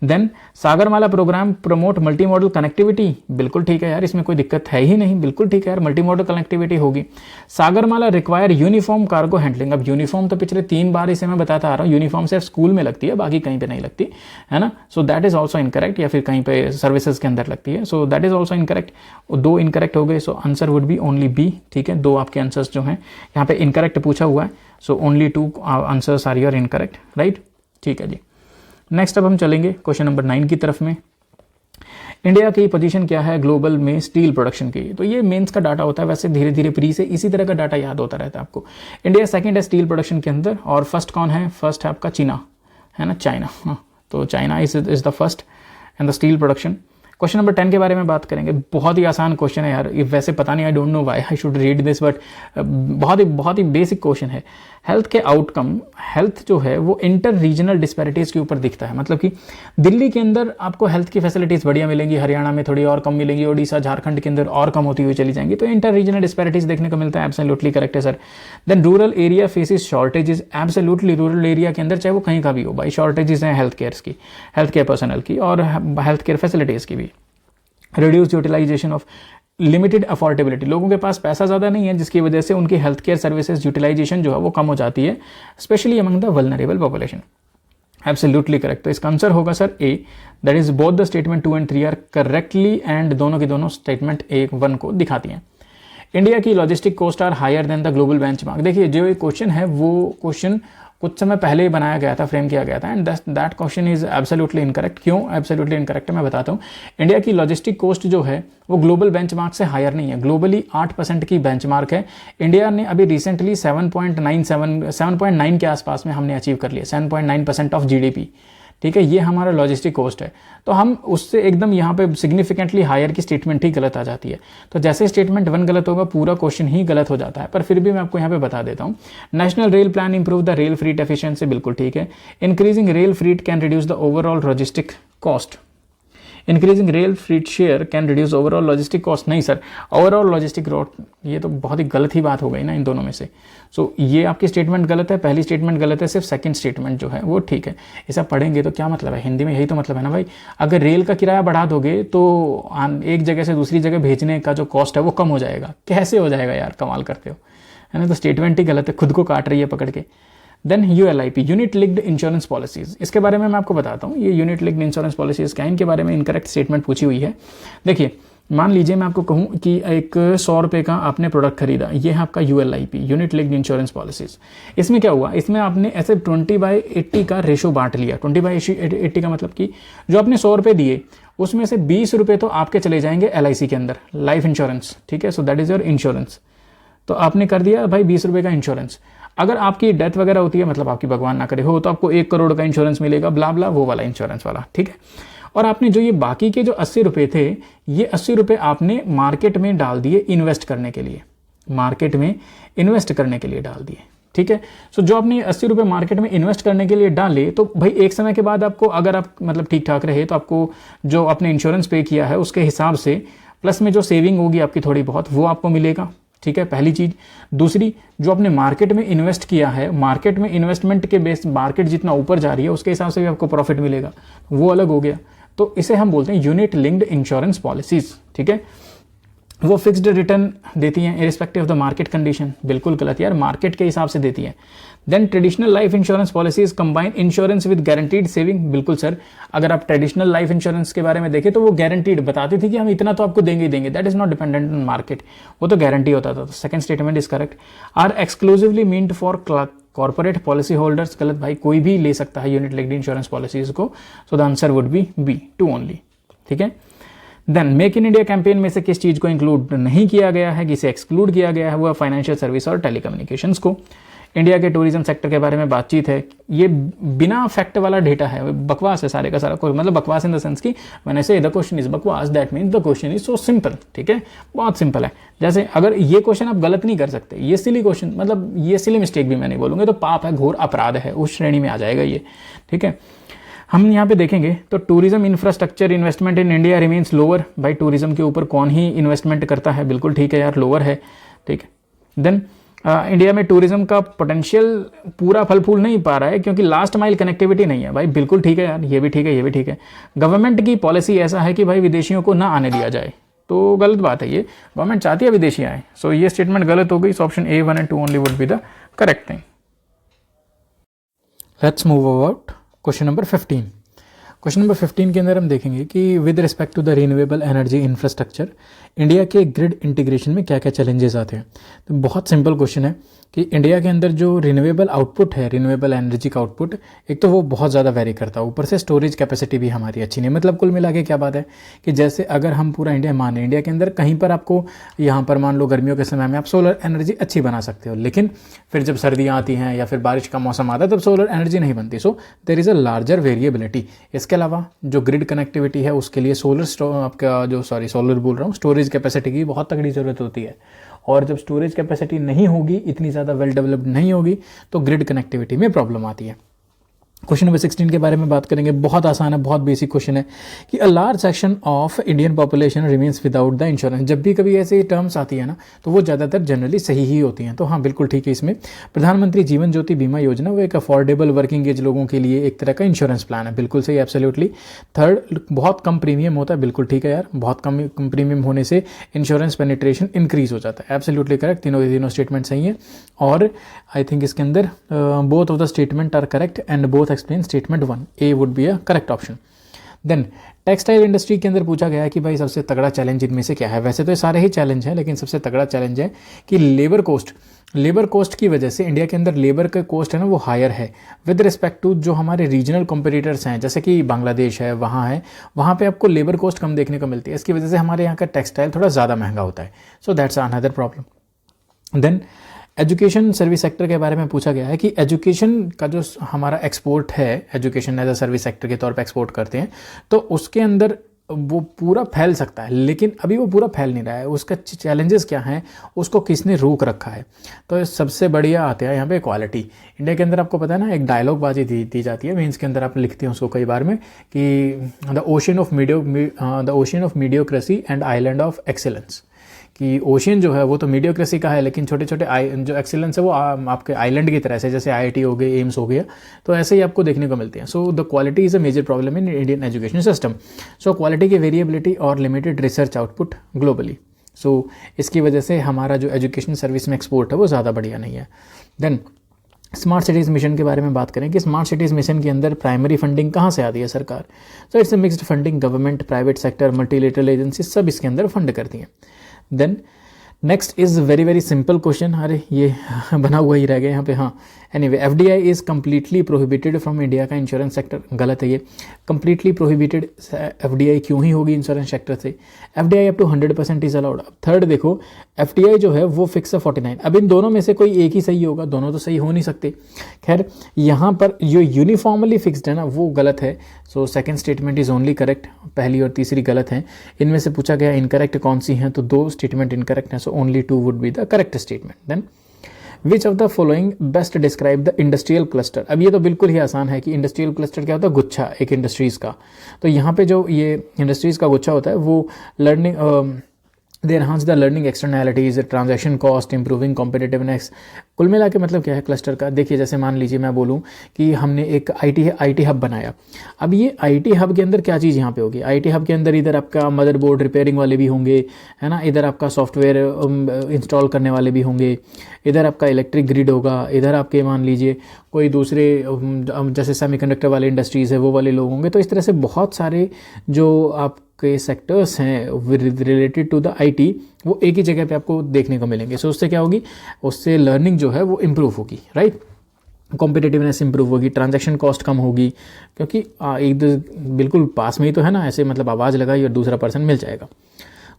Then Sagarmala program promote multi modal connectivity, बिल्कुल ठीक है यार, इसमें कोई दिक्कत है ही नहीं, बिल्कुल ठीक है यार, मल्टी मॉडल कनेक्टिविटी होगी। Sagarmala require uniform cargo handling. अब यूनिफॉर्म तो पिछले 3 बार इसे मैं बताता आ रहा हूँ, यूनिफॉर्म सिर्फ स्कूल में लगती है, बाकी कहीं पे नहीं लगती, है ना। So that is also incorrect, या फिर कहीं पे सर्विसेज के अंदर लगती है। So that is also incorrect. 2 incorrect हो गए, so answer would be only B. ठीक है, 2 आपके आंसर्स जो हैं यहाँ पे इनकरेक्ट पूछा हुआ है। So only 2 answers are your incorrect, right. ठीक है जी। नेक्स्ट अब हम चलेंगे क्वेश्चन नंबर 9 की तरफ में। इंडिया की पोजीशन क्या है ग्लोबल में स्टील प्रोडक्शन की? तो ये मेंस का डाटा होता है, वैसे धीरे धीरे प्री से इसी तरह का डाटा याद होता रहता है आपको। इंडिया सेकंड है स्टील प्रोडक्शन के अंदर, और फर्स्ट कौन है? फर्स्ट है आपका चीना, है ना, चाइना। हाँ, तो China is the first in the steel production. Question number 10 के बारे में बात करेंगे। बहुत ही आसान क्वेश्चन है यार, वैसे पता नहीं, I don't know why I should read this, but बहुत ही बेसिक क्वेश्चन है। हेल्थ के आउटकम, हेल्थ जो है वो इंटर रीजनल डिस्पैरिटीज़ के ऊपर दिखता है। मतलब कि दिल्ली के अंदर आपको हेल्थ की फैसिलिटीज़ बढ़िया मिलेंगी, हरियाणा में थोड़ी और कम मिलेंगी, ओडिशा झारखंड के अंदर और कम होती हुई चली जाएंगी, तो इंटर रीजनल डिस्पैरिटीज़ देखने को मिलता है। एब्सोल्युटली करेक्ट है sir. Then rural area faces shortages, absolutely rural area के अंदर चाहे वो कहीं का भी हो भाई, शॉर्टेजेस हैं हेल्थ केयर पर्सनल की और हेल्थ केयर फैसिलिटीज़ की भी। Reduce utilization of limited affordability, लोगों के पास पैसा ज़्यादा नहीं है जिसकी वजह से उनकी हेल्थ केयर सर्विसेज यूटिलाइजेशन जो है वो कम हो जाती है, specially among the vulnerable population. Absolutely correct. तो इसका आंसर होगा sir A, that is both the statement 2 and 3 are correctly and दोनों की दोनों स्टेटमेंट 1 को दिखाती हैं। इंडिया की logistic cost are higher than the global benchmark. देखिए जो ये क्वेश्चन है वो क्वेश्चन कुछ समय पहले ही बनाया गया था, फ्रेम किया गया था, and that question is absolutely incorrect. क्यों एब्सोल्युटली इनकरेक्ट है मैं बताता हूँ। इंडिया की लॉजिस्टिक कॉस्ट जो है वो ग्लोबल बेंचमार्क से हायर नहीं है, ग्लोबली 8% की बेंचमार्क है। इंडिया ने अभी रिसेंटली 7.9 के आसपास में हमने अचीव कर लिया, 7.9% ऑफ GDP। ठीक है, ये हमारा लॉजिस्टिक कॉस्ट है, तो हम उससे एकदम यहाँ पे सिग्निफिकेंटली हायर की स्टेटमेंट ही गलत आ जाती है। तो जैसे स्टेटमेंट 1 गलत होगा पूरा क्वेश्चन ही गलत हो जाता है, पर फिर भी मैं आपको यहाँ पे बता देता हूँ। National rail plan improve the rail freight efficiency, बिल्कुल ठीक है। Increasing rail freight can reduce the overall logistic cost. Increasing rail freight share can reduce overall logistic cost, नहीं सर, ओवरऑल लॉजिस्टिक कॉस्ट ये तो बहुत ही गलत ही बात हो गई ना इन दोनों में से। सो ये आपकी स्टेटमेंट गलत है, पहली स्टेटमेंट गलत है, सिर्फ सेकंड स्टेटमेंट जो है वो ठीक है। ऐसा पढ़ेंगे तो क्या मतलब है, हिंदी में यही तो मतलब है ना भाई, अगर रेल का किराया बढ़ा दोगे तो एक जगह से दूसरी जगह भेजने का जो कॉस्ट है वो कम हो जाएगा। कैसे हो जाएगा यार, कमाल करते हो, है ना। तो स्टेटमेंट ही गलत है, खुद को काट रही है पकड़ के। Then ULIP, unit linked insurance policies, इसके बारे में मैं आपको बताता हूँ। ये यूनिट लिंक्ड इंश्योरेंस पॉलिसीज क्या है, इनके बारे में इनकरेक्ट स्टेटमेंट पूछी हुई है। देखिए मान लीजिए मैं आपको कहूँ कि एक 100 रुपये का आपने प्रोडक्ट खरीदा, ये है आपका ULIP, unit linked insurance policies. इसमें क्या हुआ, इसमें आपने ऐसे 20/80 का रेशो बांट लिया। 20/80 का मतलब कि जो आपने 100 रुपये दिए उसमें से 20 रुपये तो आपके चले जाएंगे LIC के अंदर, लाइफ इंश्योरेंस। ठीक है, so that is your insurance. तो आपने कर दिया भाई 20 रुपये का इंश्योरेंस। अगर आपकी डेथ वगैरह होती है, मतलब आपकी भगवान ना करे हो, तो आपको 1 करोड़ का इंश्योरेंस मिलेगा, ब्ला ब्ला, वो वाला इंश्योरेंस वाला। ठीक है, और आपने जो ये बाकी के जो 80 रुपये थे, ये 80 रुपये आपने मार्केट में डाल दिए इन्वेस्ट करने के लिए, मार्केट में इन्वेस्ट करने के लिए डाल दिए। ठीक है, सो जो आपने 80 रुपये मार्केट में इन्वेस्ट करने के लिए डाले, तो भाई एक समय के बाद आपको, अगर आप मतलब ठीक ठाक रहे, तो आपको जो आपने इंश्योरेंस पे किया है उसके हिसाब से प्लस में जो सेविंग होगी आपकी थोड़ी बहुत, वो आपको मिलेगा। ठीक है, पहली चीज। दूसरी, जो आपने मार्केट में इन्वेस्ट किया है, मार्केट में इन्वेस्टमेंट के बेस, मार्केट जितना ऊपर जा रही है उसके हिसाब से भी आपको प्रॉफिट मिलेगा, वो अलग हो गया। तो इसे हम बोलते हैं यूनिट लिंक्ड इंश्योरेंस पॉलिसीज। ठीक है, वो फिक्स्ड रिटर्न देती हैं irrespective of the market condition, बिल्कुल गलत यार, मार्केट के हिसाब से देती है। Then traditional life insurance policies combine insurance with guaranteed saving, बिल्कुल सर। अगर आप ट्रेडिशनल लाइफ इंश्योरेंस के बारे में देखें तो वो गारंटीड बताती थी कि हम इतना तो आपको देंगे ही देंगे, that is not dependent on market, वो तो गारंटी होता था। तो second statement is correct. Are exclusively meant for corporate policy holders, गलत भाई, कोई भी ले सकता है यूनिट लिंक्ड इंश्योरेंस पॉलिसीज को। So the answer would be B, 2 only. ठीक है, then Make in India campaign में से किस चीज को इंक्लूड नहीं किया गया है, किसे एक्सक्लूड किया गया है, वो फाइनेंशियल सर्विस और टेलीकम्युनिकेशंस को। इंडिया के टूरिज्म सेक्टर के बारे में बातचीत है, ये बिना फैक्ट वाला डेटा है, बकवास है सारे का सारा, मतलब बकवास इन द सेंस की व्हेन आई से द क्वेश्चन इज बकवास, that means the question is so simple. ठीक है, बहुत सिंपल है। जैसे अगर ये क्वेश्चन आप गलत नहीं कर सकते, ये सिली क्वेश्चन, मतलब ये सिली मिस्टेक भी मैं नहीं बोलूंगा, तो पाप है, घोर अपराध है, उस श्रेणी में आ जाएगा ये। ठीक है, हम यहाँ पे देखेंगे तो tourism infrastructure investment in India remains lower. भाई टूरिज्म के ऊपर कौन ही इन्वेस्टमेंट करता है, बिल्कुल ठीक है यार, लोअर है। ठीक है, देन इंडिया में टूरिज्म का पोटेंशियल पूरा फल फूल नहीं पा रहा है क्योंकि लास्ट माइल कनेक्टिविटी नहीं है। भाई बिल्कुल ठीक है यार, ये भी ठीक है, ये भी ठीक है। गवर्नमेंट की पॉलिसी ऐसा है कि भाई विदेशियों को ना आने दिया जाए, तो गलत बात है ये, गवर्नमेंट चाहती है विदेशी आए। सो ये स्टेटमेंट गलत हो गई। सो option A, 1 and 2 only would be the correct thing. Let's move about question number 15। Question number 15 के अंदर हम देखेंगे कि with respect to the renewable energy infrastructure, India के ग्रिड इंटीग्रेशन में क्या क्या चैलेंजेस आते हैं। तो बहुत सिंपल क्वेश्चन है कि इंडिया के अंदर जो रिन्यूएबल आउटपुट है, रिन्यूएबल एनर्जी का आउटपुट, एक तो वो बहुत ज़्यादा वेरी करता है, ऊपर से स्टोरेज कैपेसिटी भी हमारी अच्छी नहीं है। मतलब कुल मिला के क्या बात है कि जैसे अगर हम पूरा इंडिया माने, इंडिया के अंदर कहीं पर आपको यहाँ पर मान लो गर्मियों के समय में आप सोलर एनर्जी अच्छी बना सकते हो, लेकिन फिर जब सर्दियाँ आती हैं या फिर बारिश का मौसम आता है तब सोलर एनर्जी नहीं बनती। So there is a larger variability. इसके अलावा जो ग्रिड कनेक्टिविटी है उसके लिए सोलर बोल रहा हूँ, स्टोरेज कैपेसिटी की बहुत तगड़ी ज़रूरत होती है। और जब स्टोरेज कैपेसिटी नहीं होगी, इतनी ज़्यादा वेल डेवलप्ड नहीं होगी, तो ग्रिड कनेक्टिविटी में प्रॉब्लम आती है। क्वेश्चन नंबर 16 के बारे में बात करेंगे। बहुत आसान है, बहुत बेसिक क्वेश्चन है कि a large section of Indian population remains without the insurance. जब भी कभी ऐसे टर्म्स आती है ना, तो वो ज़्यादातर जनरली सही ही होती हैं। तो हाँ, बिल्कुल ठीक है। इसमें प्रधानमंत्री जीवन ज्योति बीमा योजना वो एक अफोर्डेबल वर्किंग एज लोगों के लिए एक तरह का इंश्योरेंस प्लान है। बिल्कुल सही, एब्सोल्युटली। थर्ड, बहुत कम प्रीमियम होता है। बिल्कुल ठीक है यार, बहुत कम प्रीमियम होने से इंश्योरेंस पेनिट्रेशन इंक्रीज हो जाता है। एब्सोल्युटली करेक्ट, तीनों स्टेटमेंट सही है। और आई थिंक इसके अंदर both of the statement are correct and both explain statement 1 A would be a correct option. Then textile industry के अंदर पूछा गया है कि भाई सबसे तगड़ा चैलेंज इनमें से क्या है। वैसे तो ये सारे ही चैलेंज हैं, लेकिन सबसे तगड़ा चैलेंज है कि लेबर कोस्ट की वजह से इंडिया के अंदर लेबर का कॉस्ट है ना, वो हायर है विद रिस्पेक्ट टू जो हमारे रीजनल कॉम्पिटिटर्स हैं, जैसे कि बांग्लादेश है, वहाँ पे आपको लेबर कॉस्ट कम देखने को मिलती है। इसकी वजह से हमारे यहाँ का टेक्सटाइल थोड़ा ज़्यादा महंगा होता है। So that's another problem. Then education service sector के बारे में पूछा गया है कि एजुकेशन का जो हमारा एक्सपोर्ट है, education as a service sector के तौर पे एक्सपोर्ट करते हैं, तो उसके अंदर वो पूरा फैल सकता है, लेकिन अभी वो पूरा फैल नहीं रहा है। उसका चैलेंजेस क्या हैं, उसको किसने रोक रखा है। तो सबसे बढ़िया आते हैं यहाँ पे क्वालिटी। इंडिया के अंदर आपको पता है ना, एक डायलॉग बाजी दी जाती है, मीन्स के अंदर आप लिखते हैं उसको कई बार में कि the ocean of mediocrity and island of excellence. कि ओशियन जो है वो तो मीडियोक्रेसी का है, लेकिन छोटे छोटे जो एक्सीलेंस है वो आपके आइलैंड की तरह से, जैसे आईआईटी हो गए, एम्स हो गया, तो ऐसे ही आपको देखने को मिलते हैं। So the quality is a major problem in Indian education system. So quality की वेरिएबिलिटी और limited research output globally. So इसकी वजह से हमारा जो एजुकेशन सर्विस में एक्सपोर्ट है वो ज़्यादा बढ़िया नहीं है। देन स्मार्ट सिटीज़ मिशन के बारे में बात करें कि स्मार्ट सिटीज़ मिशन के अंदर प्राइमरी फंडिंग कहाँ से आती है सरकार। So it's a mixed funding, government, private sector, multilateral agency सब इसके अंदर फंड करती हैं। Then next is very very simple question. अरे ये बना हुआ ही रह गया यहाँ पे। हाँ, anyway, FDI is completely prohibited from India का इंश्योरेंस सेक्टर। गलत है ये, कम्प्लीटली प्रोहिबिटेड एफडीआई क्यों ही होगी इंश्योरेंस सेक्टर से। FDI up to 100% is allowed. Third देखो, एफडीआई जो है वो फिक्स है 49। अब इन दोनों में से कोई एक ही सही होगा, दोनों तो सही हो नहीं सकते। खैर, यहाँ पर जो यूनिफॉर्मली फिक्स्ड है ना वो गलत है। So second statement is only correct, पहली और तीसरी गलत हैं। इनमें से पूछा गया इनकरेक्ट कौन सी हैं, तो 2 स्टेटमेंट इनकरेक्ट हैं। So only 2 would be the correct statement. Then which of the following best describe the industrial cluster. अब ये तो बिल्कुल ही आसान है कि इंडस्ट्रियल क्लस्टर क्या होता है, गुच्छा एक इंडस्ट्रीज़ का। तो यहाँ पे जो ये इंडस्ट्रीज़ का गुच्छा होता है वो learning they enhance the learning externalities, transaction cost, improving competitiveness. कुल मिला के मतलब क्या है क्लस्टर का। देखिए, जैसे मान लीजिए मैं बोलूँ कि हमने एक आईटी हब बनाया। अब ये आईटी हब के अंदर क्या चीज़ यहाँ पे होगी, आईटी हब के अंदर इधर आपका मदरबोर्ड रिपेयरिंग वाले भी होंगे, है ना, इधर आपका सॉफ्टवेयर इंस्टॉल करने वाले भी होंगे, इधर आपका इलेक्ट्रिक ग्रिड होगा, इधर आपके मान लीजिए कोई दूसरे जैसे सेमीकंडक्टर वाले इंडस्ट्रीज़ है वो वाले लोग होंगे। तो इस तरह से बहुत सारे जो आपके सेक्टर्स हैं रिलेटेड टू द आईटी वो एक ही जगह पे आपको देखने को मिलेंगे। सो उससे क्या होगी, उससे लर्निंग जो है वो इम्प्रूव होगी, राइट, कॉम्पिटिटिवनेस इंप्रूव होगी, ट्रांजैक्शन कॉस्ट कम होगी, क्योंकि एक बिल्कुल पास में ही तो है ना, ऐसे मतलब आवाज़ लगाई और दूसरा पर्सन मिल जाएगा।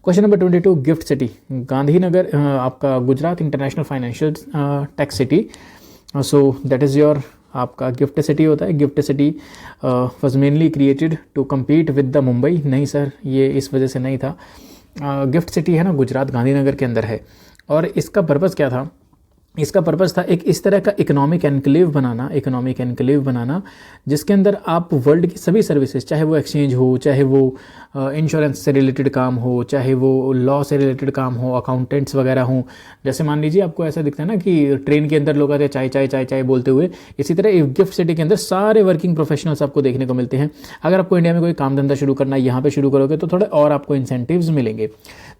Question number 22, GIFT city Gandhinagar आपका Gujarat international financial tech city. So that is your आपका गिफ्ट सिटी होता है। GIFT city was mainly created to compete with the Mumbai. नहीं सर, ये इस वजह से नहीं था। गिफ्ट सिटी है ना गुजरात गांधीनगर के अंदर है, और इसका पर्पज़ क्या था, इसका पर्पज़ था एक इस तरह का इकोनॉमिक एनक्लेव बनाना जिसके अंदर आप वर्ल्ड की सभी सर्विसेज, चाहे वो एक्सचेंज हो, चाहे वो इंश्योरेंस से रिलेटेड काम हो, चाहे वो लॉ से रिलेटेड काम हो, अकाउंटेंट्स वगैरह हों। जैसे मान लीजिए आपको ऐसा दिखता है ना कि ट्रेन के अंदर लोग आते हैं चाय चाय चाय चाय बोलते हुए, इसी तरह गिफ्ट सिटी के अंदर सारे वर्किंग प्रोफेशनल्स आपको देखने को मिलते हैं। अगर आपको इंडिया में कोई काम धंधा शुरू करना है, यहाँ पर शुरू करोगे तो थोड़े और आपको इंसेंटिव्स मिलेंगे।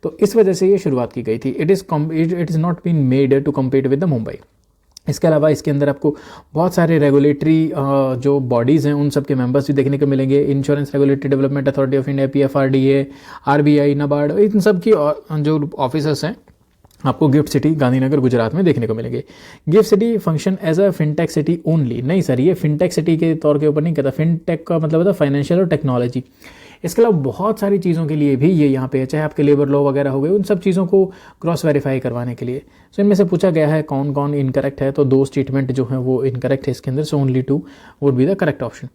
तो इस वजह से ये शुरुआत की गई थी। It is not been made to compete with the Mumbai. इसके अलावा इसके अंदर आपको बहुत सारे रेगुलेटरी जो बॉडीज़ हैं उन सब के मेंबर्स भी देखने को मिलेंगे। Insurance regulatory development authority of India, PFRDA, RBI, NABARD, इन सब की जो ऑफिसर्स हैं आपको गिफ्ट सिटी गांधीनगर गुजरात में देखने को मिलेंगे। GIFT City function as a fintech city only, नहीं सर ये फिनटेक सिटी के तौर के ऊपर नहीं कहता। फिनटेक का मतलब होता है फाइनेंशियल और टेक्नोलॉजी। इसके अलावा बहुत सारी चीज़ों के लिए भी ये यहाँ पे है, चाहे आपके लेबर लॉ वगैरह हो गए, उन सब चीज़ों को क्रॉस वेरीफाई करवाने के लिए। सो इनमें से पूछा गया है कौन कौन इनकरेक्ट है, तो 2 स्टेटमेंट जो है वो इनकरेक्ट है इसके अंदर, so only 2 would be the correct option.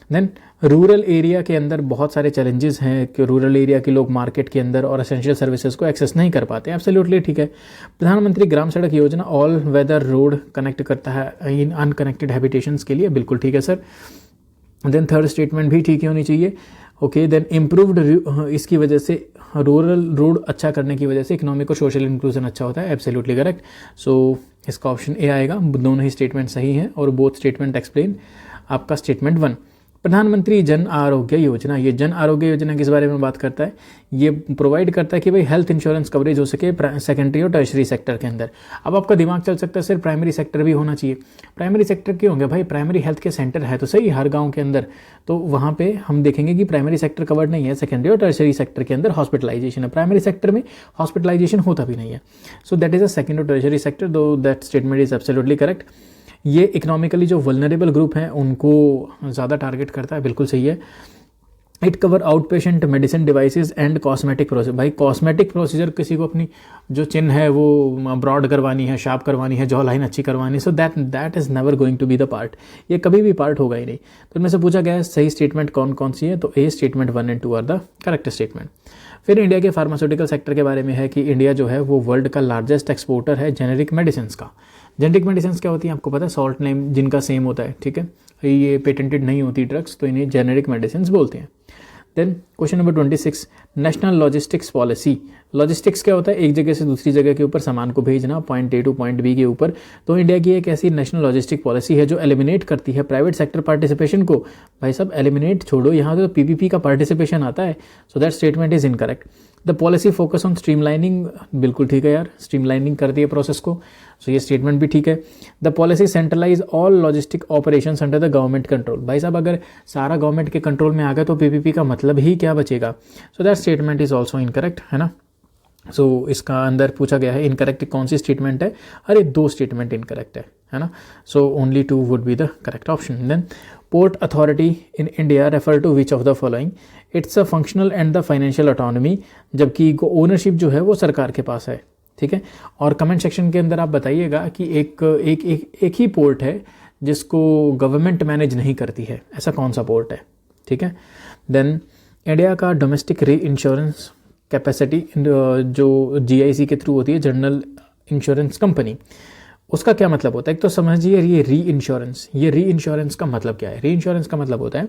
Then rural area के अंदर बहुत सारे चैलेंजेस हैं कि रूरल एरिया के लोग मार्केट के अंदर और एसेंशियल सर्विसेज को एक्सेस नहीं कर पाते। एब्सोल्युटली ठीक है। प्रधानमंत्री ग्राम सड़क योजना ऑल वेदर रोड कनेक्ट करता है इन अनकनेक्टेड हैबिटेशंस के लिए, बिल्कुल ठीक है सर। देन थर्ड स्टेटमेंट भी ठीक ही होनी चाहिए। ओके, देन इम्प्रूव्ड इसकी वजह से रूरल रोड अच्छा करने की वजह से इकोनॉमिक और सोशल इंक्लूजन अच्छा होता है, एब्सोल्युटली करेक्ट। सो इसका ऑप्शन ए आएगा। दोनों ही स्टेटमेंट सही हैं और बोथ स्टेटमेंट एक्सप्लेन आपका स्टेटमेंट 1। प्रधानमंत्री जन आरोग्य योजना, ये जन आरोग्य योजना किस बारे में बात करता है? ये प्रोवाइड करता है कि भाई हेल्थ इंश्योरेंस कवरेज हो सके सेकेंडरी और टर्शरी सेक्टर के अंदर। अब आपका दिमाग चल सकता है सर प्राइमरी सेक्टर भी होना चाहिए। प्राइमरी सेक्टर क्यों होंगे भाई? प्राइमरी हेल्थ के सेंटर है तो सही हर गांव के अंदर, तो वहाँ पे हम देखेंगे कि प्राइमरी सेक्टर कवर्ड नहीं है, सेकेंडरी और टर्शरी सेक्टर के अंदर हॉस्पिटलाइजेशन है। प्राइमरी सेक्टर में हॉस्पिटलाइजेशन होता भी नहीं है। So that is a second और टर्शरी सेक्टर, दो that statement is absolutely correct. ये इकोनॉमिकली जो वल्नरेबल ग्रुप हैं उनको ज़्यादा टारगेट करता है, बिल्कुल सही है। It cover out patient medicine devices and cosmetic procedure, भाई कॉस्मेटिक प्रोसीजर किसी को अपनी जो चिन्ह है वो ब्रॉड करवानी है, शार्प करवानी है, जॉ लाइन अच्छी करवानी है, so that is never going to be the part, ये कभी भी पार्ट होगा ही नहीं। तो इनमें से पूछा गया है सही स्टेटमेंट कौन कौन सी है, तो A statement 1 and 2 are the correct statement. फिर इंडिया के फार्मास्यूटिकल सेक्टर के बारे में है कि इंडिया जो है वो वर्ल्ड का लार्जेस्ट एक्सपोर्टर है जेनेरिक मेडिसिन का। जेनेरिक मेडिसिन क्या होती है आपको पता है? सॉल्ट नेम जिनका सेम होता है, ठीक है, ये पेटेंटेड नहीं होती ड्रग्स, तो इन्हें जेनेरिक मेडिसिन बोलते हैं। Then question number 26, national logistics policy. Logistics क्या होता है? एक जगह से दूसरी जगह के ऊपर सामान को भेजना, point A to point B के ऊपर। तो इंडिया की एक ऐसी नेशनल लॉजिस्टिक पॉलिसी है जो एलिमिनेट करती है प्राइवेट सेक्टर पार्टिसिपेशन को। भाई साहब एलिमिनेट छोड़ो, यहाँ तो PPP का पार्टिसिपेशन आता है, so that statement is incorrect. The policy focus on streamlining, बिल्कुल ठीक है यार, स्ट्रीमलाइनिंग करती है प्रोसेस को, सो ये स्टेटमेंट भी ठीक है। The policy centralize all logistic operations under the government control. भाई साहब अगर सारा गवर्नमेंट के कंट्रोल में आ गया तो PPP का मतलब ही क्या बचेगा? So that statement is also incorrect, है ना। सो इसका अंदर पूछा गया है इनकरेक्ट कौन सी स्टेटमेंट है? अरे 2 स्टेटमेंट इनकरेक्ट है ना। So only 2 would be the correct option. Then port authority in India refer to which of the following? It's a functional and the financial autonomy, जबकि ओनरशिप जो है वो सरकार के पास है, ठीक है। और कमेंट सेक्शन के अंदर आप बताइएगा कि एक ही पोर्ट है जिसको गवर्नमेंट मैनेज नहीं करती है, ऐसा कौन सा पोर्ट है, ठीक है। देन इंडिया का डोमेस्टिक री इंश्योरेंस कैपेसिटी जो GIC के थ्रू होती है, जनरल इंश्योरेंस कंपनी, उसका क्या मतलब होता है? एक तो समझिए ये री इंश्योरेंस का मतलब क्या है? री इंश्योरेंस का मतलब होता है,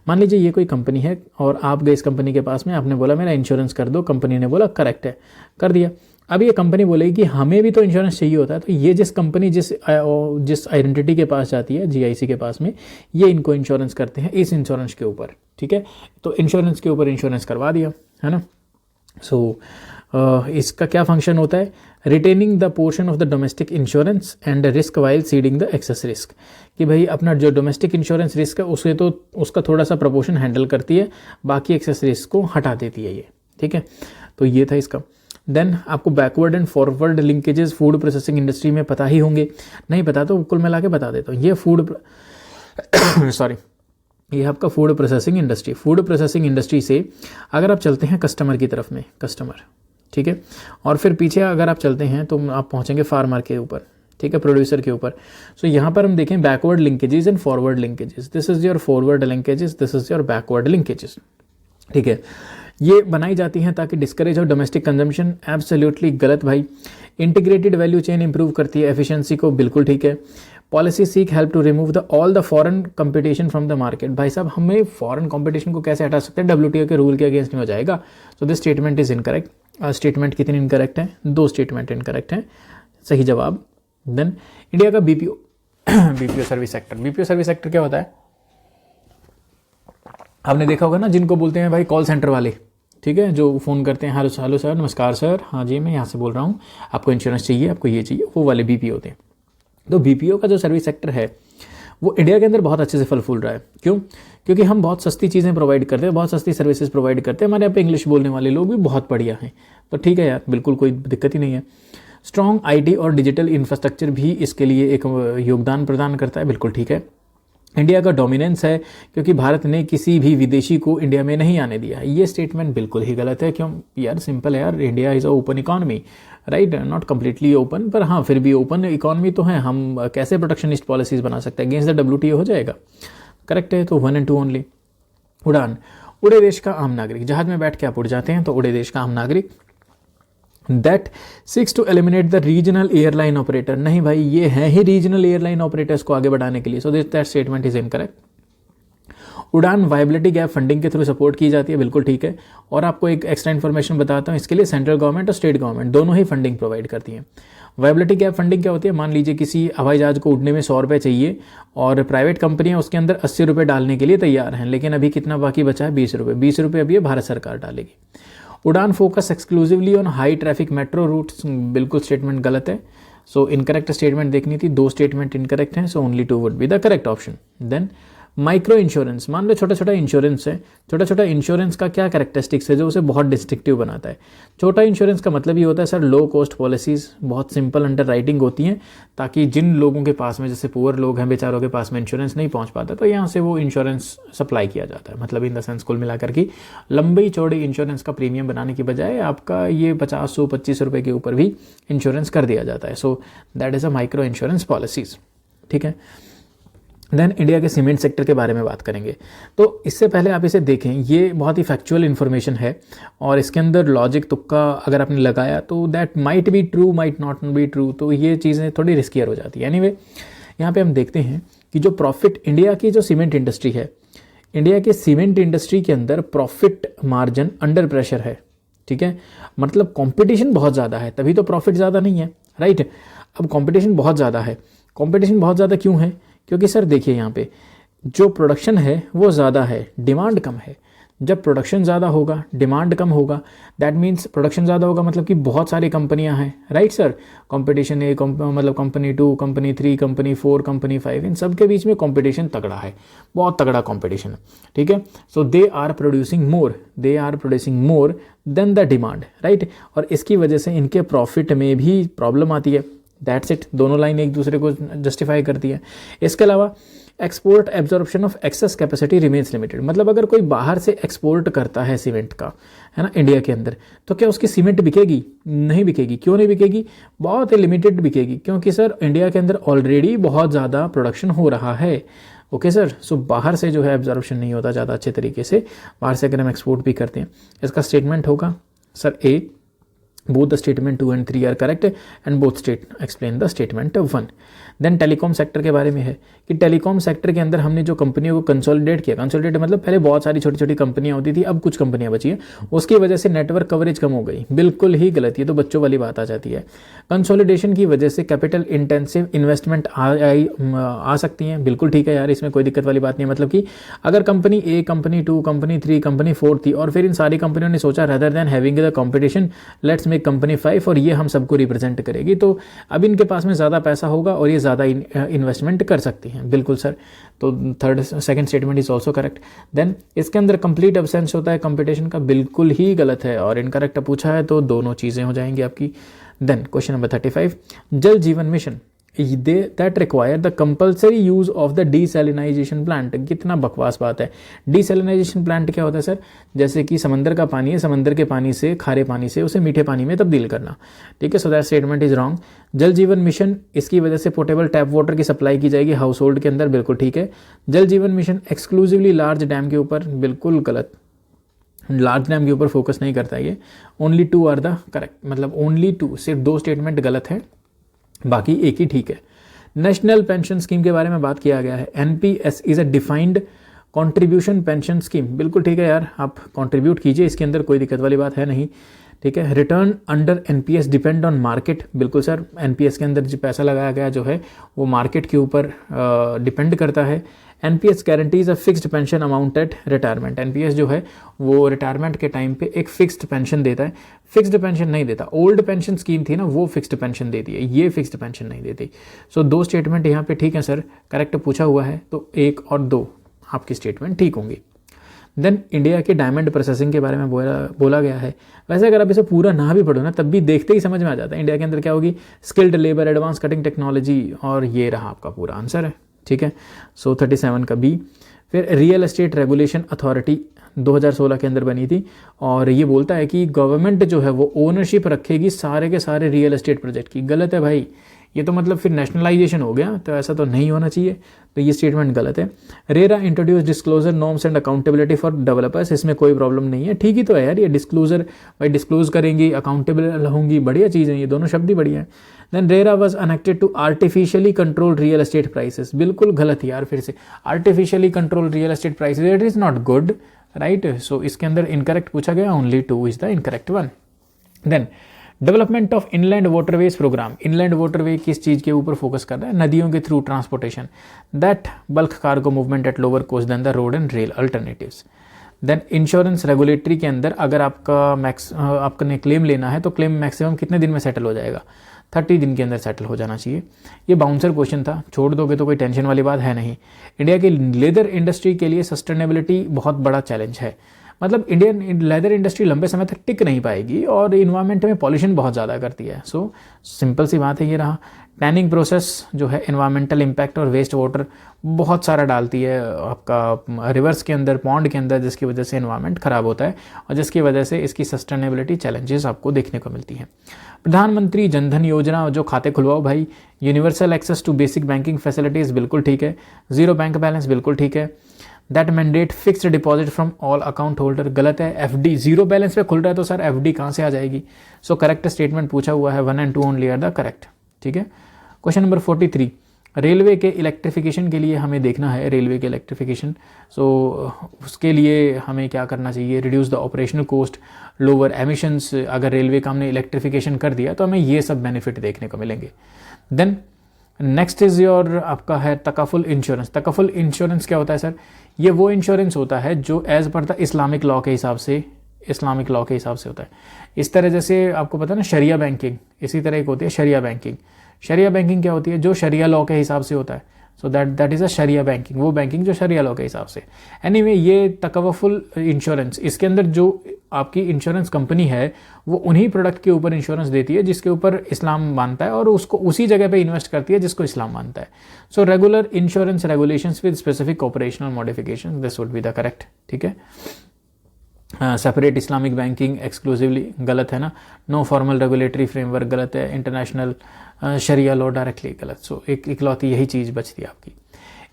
मान लीजिए ये कोई कंपनी है और आप गए इस कंपनी के पास में, आपने बोला मेरा इंश्योरेंस कर दो, कंपनी ने बोला करेक्ट है, कर दिया। अब ये कंपनी बोलेगी कि हमें भी तो इंश्योरेंस चाहिए होता है, तो ये जिस कंपनी जिस आइडेंटिटी के पास जाती है GIC के पास में, ये इनको इंश्योरेंस करते हैं इस इंश्योरेंस के ऊपर, ठीक है। तो इंश्योरेंस के ऊपर इंश्योरेंस करवा दिया, है ना। सो इसका क्या फंक्शन होता है? Retaining the portion of the domestic insurance and risk while ceding the excess risk, कि भाई अपना जो डोमेस्टिक इंश्योरेंस रिस्क है उसे तो उसका थोड़ा सा प्रपोर्शन हैंडल करती है, बाकी एक्सेस रिस्क को हटा देती है ये, ठीक है। तो ये था इसका। देन आपको backward and forward linkages food processing industry में पता ही होंगे, नहीं पता तो कुल मिला के बता देता हूँ। ये ये आपका फूड प्रोसेसिंग इंडस्ट्री से अगर आप चलते हैं कस्टमर की तरफ में, कस्टमर, ठीक है, और फिर पीछे अगर आप चलते हैं तो आप पहुंचेंगे फार्मर के ऊपर, ठीक है, प्रोड्यूसर के ऊपर। सो यहाँ पर हम देखें backward linkages and forward linkages, this is your forward linkages, this is your backward linkages, ठीक है। ये बनाई जाती हैं ताकि डिस्करेज हो डोमेस्टिक कंजम्पशन, एब्सोल्युटली गलत भाई। इंटीग्रेटेड वैल्यू चेन इंप्रूव करती है एफिशिएंसी को, बिल्कुल ठीक है। Policy seek help to remove all the foreign competition from the market, भाई साहब हमें फॉरेन कंपटीशन को कैसे हटा सकते हैं? WTO के रूल के अगेंस्ट नहीं हो जाएगा, so this statement is incorrect. Statement कितनी इनकरेक्ट है? 2 स्टेटमेंट इनकरेक्ट हैं, सही जवाब। देन इंडिया का BPO सर्विस सेक्टर क्या होता है? आपने देखा होगा ना, जिनको बोलते हैं भाई कॉल सेंटर वाले, ठीक है, जो फ़ोन करते हैं, हेलो सर, नमस्कार सर, हाँ जी मैं यहाँ से बोल रहा हूँ, आपको इंश्योरेंस चाहिए, आपको ये चाहिए, वो वाले BPO होते हैं। तो बीपीओ का जो सर्विस सेक्टर है वो इंडिया के अंदर बहुत अच्छे से फल फूल रहा है। क्यों? क्योंकि हम बहुत सस्ती चीज़ें प्रोवाइड करते हैं, बहुत सस्ती सर्विसेज प्रोवाइड करते हैं, हमारे यहाँ पे इंग्लिश बोलने वाले लोग भी बहुत बढ़िया हैं, तो ठीक है यार, बिल्कुल कोई दिक्कत ही नहीं है। स्ट्रॉन्ग आईटी और डिजिटल इंफ्रास्ट्रक्चर भी इसके लिए एक योगदान प्रदान करता है, बिल्कुल ठीक है। इंडिया का डोमिनेंस है क्योंकि भारत ने किसी भी विदेशी को इंडिया में नहीं आने दिया। ये स्टेटमेंट बिल्कुल ही गलत है। क्यों यार? सिंपल है यार, India is a open economy, right, not completely open, पर हाँ फिर भी ओपन इकॉनमी तो है। हम कैसे प्रोटेक्शनिस्ट पॉलिसीज बना सकते हैं? अगेंस्ट द WTO हो जाएगा। करेक्ट है, तो 1 and 2 ओनली। उड़ान, उड़े देश का आम नागरिक, जहाज में बैठ के आप उड़ जाते हैं तो उड़े देश का आम नागरिक। That seeks to eliminate the regional airline operator, नहीं भाई, ये है ही रीजनल एयरलाइन ऑपरेटर्स को आगे बढ़ाने के लिए, so that statement is incorrect. उड़ान वायबिलिटी गैप फंडिंग के थ्रू सपोर्ट की जाती है, बिल्कुल ठीक है। और आपको एक एक्स्ट्रा इन्फॉर्मेशन बताता हूँ, इसके लिए सेंट्रल गवर्नमेंट और स्टेट गवर्नमेंट दोनों ही फंडिंग प्रोवाइड करती है। वायबिलिटी गैप फंडिंग क्या होती है? मान लीजिए किसी हवाई जहाज को उड़ने में 100 रुपये चाहिए और प्राइवेट कंपनियां उसके अंदर 80 रुपये डालने के लिए तैयार हैं, लेकिन अभी कितना बाकी बचा है? 20 रुपये। 20 रुपये अभी ये भारत सरकार डालेगी। UDAN focus exclusively on high traffic metro routes, बिल्कुल स्टेटमेंट गलत है। सो इनकरेक्ट स्टेटमेंट देखनी थी, 2 स्टेटमेंट इनकरेक्ट हैं, so only 2 would be the correct option. Then micro insurance, मान लो छोटा छोटा इंश्योरेंस है। छोटा छोटा इंश्योरेंस का क्या कैरेक्टरिस्टिक्स है जो उसे बहुत डिस्ट्रिक्टिव बनाता है? छोटा इंश्योरेंस का मतलब ये होता है सर, लो कॉस्ट पॉलिसीज, बहुत सिंपल अंडर राइटिंग होती हैं, ताकि जिन लोगों के पास में, जैसे पुअर लोग हैं बेचारों के पास में इंश्योरेंस नहीं पहुंच पाता, तो यहाँ से वो इंश्योरेंस सप्लाई किया जाता है। मतलब इन द सेंस कुल मिलाकर की लंबी चौड़ी इंश्योरेंस का प्रीमियम बनाने की बजाय आपका ये 50-100-25 रुपये के ऊपर भी इंश्योरेंस कर दिया जाता है। So that is a micro insurance policies, ठीक है। देन इंडिया के सीमेंट सेक्टर के बारे में बात करेंगे। तो इससे पहले आप इसे देखें, ये बहुत ही फैक्चुअल इन्फॉर्मेशन है और इसके अंदर लॉजिक तुक्का अगर आपने लगाया तो that might be true, might not be true, तो ये चीज़ें थोड़ी रिस्कियर हो जाती है। एनीवे, यहाँ पे हम देखते हैं कि जो प्रॉफिट इंडिया की जो सीमेंट इंडस्ट्री है, इंडिया के सीमेंट इंडस्ट्री के अंदर प्रॉफिट मार्जिन अंडर प्रेशर है, ठीक है। मतलब कंपटीशन बहुत ज़्यादा है, तभी तो प्रॉफिट ज़्यादा नहीं है, राइट। अब कंपटीशन बहुत ज़्यादा है, कंपटीशन बहुत ज़्यादा क्यों है? क्योंकि सर देखिए, यहाँ पे जो प्रोडक्शन है वो ज़्यादा है, डिमांड कम है। जब प्रोडक्शन ज़्यादा होगा, डिमांड कम होगा, दैट मीन्स प्रोडक्शन ज़्यादा होगा मतलब कि बहुत सारी कंपनियां हैं, राइट सर। कंपटीशन है, मतलब कंपनी 2, कंपनी 3, कंपनी 4, कंपनी 5, इन सब के बीच में कंपटीशन तगड़ा है, बहुत तगड़ा कंपटीशन है, ठीक है। So they are producing more than the demand, right. और इसकी वजह से इनके प्रॉफिट में भी प्रॉब्लम आती है। दैट्स इट, दोनों लाइन एक दूसरे को जस्टिफाई करती है। इसके अलावा export absorption of access capacity remains limited, मतलब अगर कोई बाहर से एक्सपोर्ट करता है सीमेंट का, है ना, इंडिया के अंदर, तो क्या उसकी सीमेंट बिकेगी? नहीं बिकेगी। क्यों नहीं बिकेगी? बहुत लिमिटेड बिकेगी, क्योंकि सर इंडिया के अंदर ऑलरेडी बहुत ज़्यादा प्रोडक्शन हो रहा है। ओके सर, सो बाहर से जो है एब्जॉर्प्शन नहीं होता ज़्यादा अच्छे तरीके से, बाहर से अगर हम एक्सपोर्ट भी करते हैं। इसका स्टेटमेंट होगा sir A, both the statement 2 and 3 are correct and both state explain the statement 1. Then telecom sector के बारे में है कि टेलीकॉम सेक्टर के अंदर हमने जो कंपनियों को कंसोलिडेट किया, कंसोलिडेट मतलब पहले बहुत सारी छोटी छोटी कंपनियां होती थी, अब कुछ कंपनियां बची हैं, उसकी वजह से नेटवर्क कवरेज कम हो गई। बिल्कुल ही गलत, ये तो बच्चों वाली बात आ जाती है। कंसोलिडेशन की वजह से कैपिटल इंटेंसिव इन्वेस्टमेंट आ सकती हैं, बिल्कुल ठीक है यार, इसमें कोई दिक्कत वाली बात नहीं है। मतलब कि अगर कंपनी ए, कंपनी 2, कंपनी 3, कंपनी 4 थी और फिर इन सारी कंपनियों ने सोचा rather than having the competition let's make company 5 और ये हम सबको रिप्रेजेंट करेगी, तो अब इनके पास में ज़्यादा पैसा होगा और ये ज़्यादा इन्वेस्टमेंट कर सकती हैं। बिल्कुल सर, तो second statement is also correct. Then इसके अंदर कंप्लीट एब्सेंस होता है कंपटीशन का, बिल्कुल ही गलत है और इनकरेक्ट पूछा है तो दोनों चीज़ें हो जाएंगी आपकी। Then question number 35, Jal Jeevan mission that require the compulsory use of the desalination plant. कितना बकवास बात है। डीसैलिनाइजेशन प्लांट क्या होता है सर? जैसे कि समंदर का पानी है, समंदर के पानी से, खारे पानी से उसे मीठे पानी में तब्दील करना, ठीक है। So that statement is wrong. जल जीवन मिशन, इसकी वजह से पोर्टेबल टैप वाटर की सप्लाई की जाएगी हाउस होल्ड के अंदर, बिल्कुल ठीक है। जल Jeevan mission exclusively large dam के ऊपर, बिल्कुल गलत, लार्ज डैम के ऊपर फोकस नहीं करता ये। ओनली 2 आर द करेक्ट, मतलब ओनली 2, सिर्फ 2 स्टेटमेंट गलत है, बाकी एक ही ठीक है। नेशनल पेंशन स्कीम के बारे में बात किया गया है। NPS is a defined contribution pension scheme, बिल्कुल ठीक है यार, आप कंट्रीब्यूट कीजिए, इसके अंदर कोई दिक्कत वाली बात है नहीं, ठीक है। Return under NPS depend on market, बिल्कुल सर, एनपीएस के अंदर जो पैसा लगाया गया जो है वो मार्केट के ऊपर डिपेंड करता है। NPS guarantees a fixed pension amount at retirement. NPS जो है वो रिटायरमेंट के टाइम पे एक फिक्स्ड पेंशन देता है, फिक्स्ड पेंशन नहीं देता। ओल्ड पेंशन स्कीम थी ना, वो फिक्स्ड पेंशन देती है, ये फिक्स्ड पेंशन नहीं देती। सो दो स्टेटमेंट यहाँ पे ठीक है सर, करेक्ट पूछा हुआ है, तो 1 और 2 आपकी स्टेटमेंट ठीक होंगी। देन इंडिया के डायमंड प्रोसेसिंग के बारे में बोला गया है। वैसे अगर आप इसे पूरा ना भी पढ़ो ना, तब भी देखते ही समझ में आ जाता है इंडिया के अंदर क्या होगी, skilled labour, advance cutting technology, और ये रहा आपका पूरा आंसर है, ठीक है। सो 37 का बी। फिर रियल एस्टेट रेगुलेशन अथॉरिटी 2016 के अंदर बनी थी, और ये बोलता है कि गवर्नमेंट जो है वो ओनरशिप रखेगी सारे के सारे रियल एस्टेट प्रोजेक्ट की। गलत है भाई, ये तो मतलब फिर नेशनलाइजेशन हो गया, तो ऐसा तो नहीं होना चाहिए, तो ये स्टेटमेंट गलत है। RERA introduce disclosure norms and accountability for developers, इसमें कोई प्रॉब्लम नहीं है, ठीक ही तो है यार, ये डिस्क्लोजर भाई डिस्क्लोज करेंगी, अकाउंटेबल होंगी, बढ़िया चीज़ है, ये दोनों शब्द ही बढ़िया है। Then RERA was enacted to artificially control real estate prices, बिल्कुल गलत यार, फिर से artificially control real estate prices, it is not good, right. So इसके अंदर इनकरेक्ट पूछा गया, only 2 is the incorrect one. Then development of inland waterways programme, inland waterway किस चीज़ के ऊपर फोकस कर रहा है, नदियों के through transportation, that bulk cargo movement at lower cost than the road and rail alternatives. Then insurance regulatory के अंदर अगर आपने क्लेम लेना है तो क्लेम मैक्सिमम कितने दिन में सेटल हो जाएगा, 30 दिन के अंदर सेटल हो जाना चाहिए। ये बाउंसर क्वेश्चन था, छोड़ दोगे तो कोई टेंशन वाली बात है नहीं। इंडिया की लेदर इंडस्ट्री के लिए सस्टेनेबिलिटी बहुत बड़ा चैलेंज है, मतलब इंडियन लेदर इंडस्ट्री लंबे समय तक टिक नहीं पाएगी और इन्वायरमेंट में पॉल्यूशन बहुत ज़्यादा करती है। सो सिंपल सी बात है, ये रहा। टैनिंग प्रोसेस जो है इन्वायरमेंटल इम्पैक्ट और वेस्ट वाटर बहुत सारा डालती है आपका रिवर्स के अंदर, पॉन्ड के अंदर, जिसकी वजह से इन्वायरमेंट ख़राब होता है और जिसकी वजह से इसकी सस्टेनेबिलिटी चैलेंजेस आपको देखने को मिलती हैं। प्रधानमंत्री जनधन योजना, जो खाते खुलवाओ भाई, universal access to basic banking facilities, बिल्कुल ठीक है। जीरो बैंक बैलेंस, बिल्कुल ठीक है। That mandate fixed deposit from all account holder, गलत है। एफडी जीरो बैलेंस पे खुल रहा है तो सर एफडी कहाँ से आ जाएगी। सो करेक्ट स्टेटमेंट पूछा हुआ है, 1 and 2 only are the correct, ठीक है। क्वेश्चन नंबर 43, रेलवे के इलेक्ट्रिफिकेशन के लिए हमें देखना है रेलवे के इलेक्ट्रिफिकेशन। सो उसके लिए हमें क्या करना चाहिए, reduce the operational cost, lower emissions. अगर रेलवे का हमने इलेक्ट्रिफिकेशन कर दिया तो हमें ये सब बेनिफिट देखने को मिलेंगे। देन नेक्स्ट इज योर आपका है तकाफुल इंश्योरेंस। तकाफुल इंश्योरेंस क्या होता है सर, ये वो इंश्योरेंस होता है जो as per the Islamic law के हिसाब से होता है। इस तरह जैसे आपको पता है ना शरिया बैंकिंग, इसी तरह एक होती है शरिया बैंकिंग। शरिया बैंकिंग क्या होती है, जो शरिया लॉ के हिसाब से होता है। सो दैट इज़ अ शरिया बैंकिंग, वो बैंकिंग जो शरिया लॉ के हिसाब से। एनीवे ये तकव्वुल इंश्योरेंस, इसके अंदर जो आपकी इंश्योरेंस कंपनी है वो उन्हीं प्रोडक्ट के ऊपर इंश्योरेंस देती है जिसके ऊपर इस्लाम मानता है और उसको उसी जगह पे इन्वेस्ट करती है जिसको इस्लाम मानता है। So regular insurance regulations with specific operational modification, this would be the correct, ठीक है। सेपरेट इस्लामिक बैंकिंग एक्सक्लूसिवली, गलत है ना। नो फॉर्मल रेगुलेटरी फ्रेमवर्क, गलत है। इंटरनेशनल शरिया लॉ डायरेक्टली, गलत। सो एक इकलौती यही चीज़ बचती है आपकी।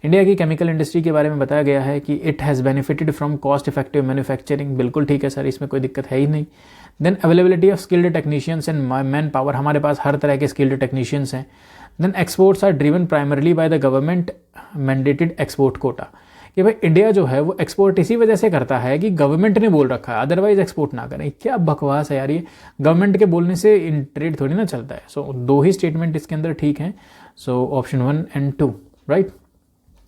इंडिया की केमिकल इंडस्ट्री के बारे में बताया गया है कि it has benefited from cost effective manufacturing, बिल्कुल ठीक है सर, इसमें कोई दिक्कत है ही नहीं। Then availability of skilled technicians and man power, हमारे पास हर तरह के स्किल्ड टेक्नीशियंस हैं। Then exports are driven primarily by the government mandated export quota, कि भाई इंडिया जो है वो एक्सपोर्ट इसी वजह से करता है कि गवर्नमेंट ने बोल रखा है, अदरवाइज एक्सपोर्ट ना करें। क्या बकवास है यार, ये गवर्नमेंट के बोलने से इन ट्रेड थोड़ी ना चलता है। सो दो ही स्टेटमेंट इसके अंदर ठीक हैं। So option 1 and 2 right.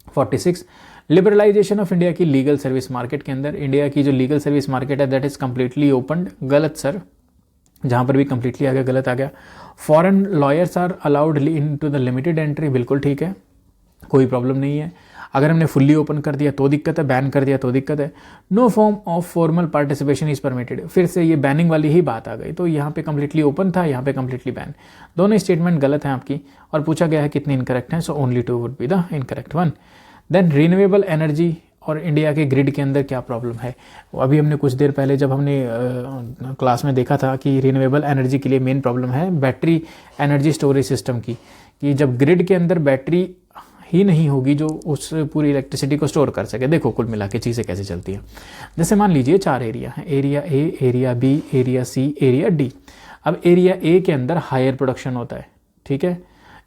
46, liberalisation of India की लीगल सर्विस मार्केट के अंदर, इंडिया की जो लीगल सर्विस मार्केट है दैट इज कम्प्लीटली ओपन, गलत सर, जहाँ पर भी कम्प्लीटली आ गया गलत आ गया। Foreign lawyers are allowed in to the limited entry, बिल्कुल ठीक है, कोई प्रॉब्लम नहीं है। अगर हमने फुल्ली ओपन कर दिया तो दिक्कत है, बैन कर दिया तो दिक्कत है। No form of formal participation is permitted, फिर से ये बैनिंग वाली ही बात आ गई। तो यहाँ पे कम्प्लीटली ओपन था, यहाँ पे कम्प्लीटली बैन, दोनों स्टेटमेंट गलत हैं आपकी। और पूछा गया है कितनी इनकरेक्ट हैं, so only 2 would be the incorrect one. Then renewable energy और इंडिया के ग्रिड के अंदर क्या प्रॉब्लम है, अभी हमने कुछ देर पहले जब हमने क्लास में देखा था कि रिन्यूएबल एनर्जी के लिए मेन प्रॉब्लम है बैटरी एनर्जी स्टोरेज सिस्टम की, कि जब ग्रिड के अंदर बैटरी ही नहीं होगी जो उस पूरी इलेक्ट्रिसिटी को स्टोर कर सके। देखो कुल मिला के चीज़ें कैसे चलती हैं। जैसे मान लीजिए 4 एरिया हैं, area A, area B, area C, area D. अब एरिया ए के अंदर हायर प्रोडक्शन होता है, ठीक है।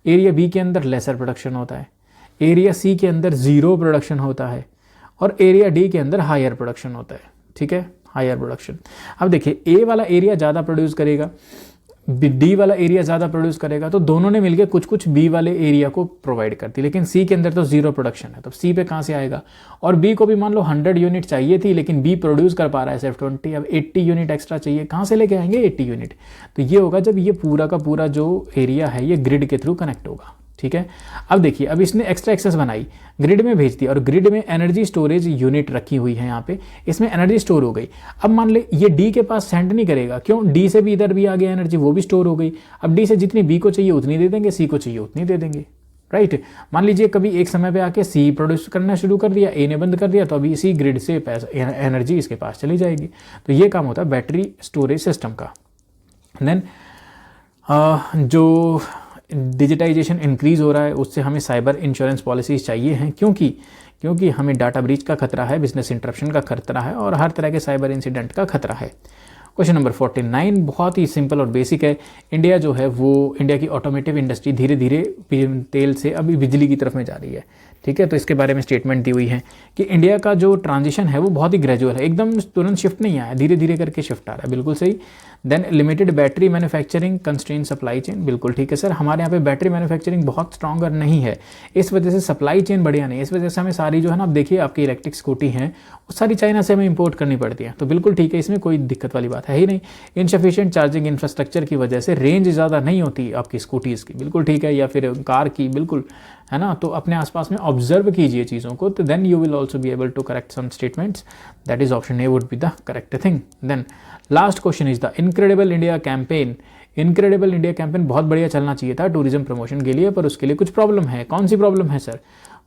एरिया बी के अंदर लेसर प्रोडक्शन होता है, एरिया सी के अंदर ज़ीरो प्रोडक्शन होता है और एरिया डी के अंदर हायर प्रोडक्शन होता है, ठीक है, हायर प्रोडक्शन। अब देखिए ए वाला एरिया ज़्यादा प्रोड्यूस करेगा, डी वाला एरिया ज़्यादा प्रोड्यूस करेगा तो दोनों ने मिलकर कुछ कुछ बी वाले एरिया को प्रोवाइड करती, लेकिन सी के अंदर तो जीरो प्रोडक्शन है, तो सी पे कहाँ से आएगा। और बी को भी मान लो 100 यूनिट चाहिए थी, लेकिन बी प्रोड्यूस कर पा रहा है सिर्फ 20, अब 80 यूनिट एक्स्ट्रा चाहिए, कहाँ से लेके आएंगे 80 यूनिट। तो ये होगा जब ये पूरा का पूरा जो एरिया है ये ग्रिड के थ्रू कनेक्ट होगा, ठीक है। अब देखिए, अब इसने एक्स्ट्रा एक्सेस बनाई, ग्रिड में भेज दी, और ग्रिड में एनर्जी स्टोरेज यूनिट रखी हुई है यहाँ पे, इसमें एनर्जी स्टोर हो गई। अब मान ले ये डी के पास सेंड नहीं करेगा, क्यों, डी से भी इधर भी आ गया एनर्जी, वो भी स्टोर हो गई। अब डी से जितनी बी को चाहिए उतनी दे देंगे, सी को चाहिए उतनी दे देंगे, राइट। मान लीजिए कभी एक समय पे आके सी प्रोड्यूस करना शुरू कर दिया, ए ने बंद कर दिया, तो अभी इसी ग्रिड से एनर्जी इसके पास चली जाएगी। तो ये काम होता है बैटरी स्टोरेज सिस्टम का। देन जो डिजिटाइजेशन इंक्रीज़ हो रहा है उससे हमें साइबर इंश्योरेंस पॉलिसीज़ चाहिए हैं, क्योंकि हमें डाटा ब्रीच का खतरा है, बिजनेस इंटरप्शन का खतरा है, और हर तरह के साइबर इंसिडेंट का खतरा है। क्वेश्चन नंबर 49 बहुत ही सिंपल और बेसिक है। इंडिया जो है वो, इंडिया की ऑटोमेटिव इंडस्ट्री धीरे धीरे तेल से अभी बिजली की तरफ में जा रही है, ठीक है। तो इसके बारे में स्टेटमेंट दी हुई है कि इंडिया का जो ट्रांजिशन है वो बहुत ही ग्रेजुअल है, एकदम तुरंत शिफ्ट नहीं आया, धीरे धीरे करके शिफ्ट आ रहा है, बिल्कुल सही। Then limited battery manufacturing constrain supply chain, बिल्कुल ठीक है सर, हमारे यहाँ पे बैटरी मैन्युफैक्चरिंग बहुत स्ट्रॉन्गर नहीं है, इस वजह से सप्लाई चेन बढ़िया नहीं है, इस वजह से हमें सारी जो है ना, आप देखिए आपकी इलेक्ट्रिक स्कूटी हैं वो सारी चाइना से हमें इंपोर्ट करनी पड़ती है, तो बिल्कुल ठीक है, इसमें कोई दिक्कत वाली बात है ही नहीं। इनसफिशिएंट चार्जिंग इंफ्रास्ट्रक्चर की वजह से रेंज ज़्यादा नहीं होती आपकी स्कूटीज़ की, बिल्कुल ठीक है, या फिर कार की, बिल्कुल है ना। तो अपने आसपास में ऑब्जर्व कीजिए चीज़ों को, तो then you will also be able to correct some statements, that is option A would be the correct thing. Then last question is the incredible India campaign. Incredible India campaign बहुत बढ़िया चलना चाहिए था tourism promotion के लिए, पर उसके लिए कुछ प्रॉब्लम है। कौन सी प्रॉब्लम है सर?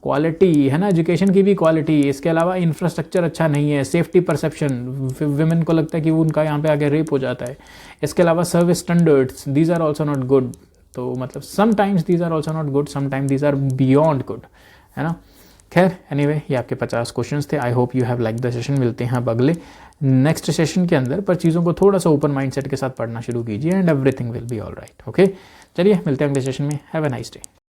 क्वालिटी है ना, एजुकेशन की भी क्वालिटी, इसके अलावा इंफ्रास्ट्रक्चर अच्छा नहीं है, सेफ्टी परसेप्शन, विमेन को लगता है कि वो उनका यहाँ पे आगे रेप हो जाता है, इसके अलावा service standards, these are also not good. तो मतलब sometimes these are also not good, sometimes these are beyond good, है ना। खैर एनीवे, ये आपके 50 क्वेश्चंस थे। I hope you have like the session. मिलते हैं अब अगले नेक्स्ट सेशन के अंदर, पर चीज़ों को थोड़ा सा ओपन माइंडसेट के साथ पढ़ना शुरू कीजिए and everything will be all right. Okay, चलिए मिलते हैं अगले सेशन में। Have a nice day.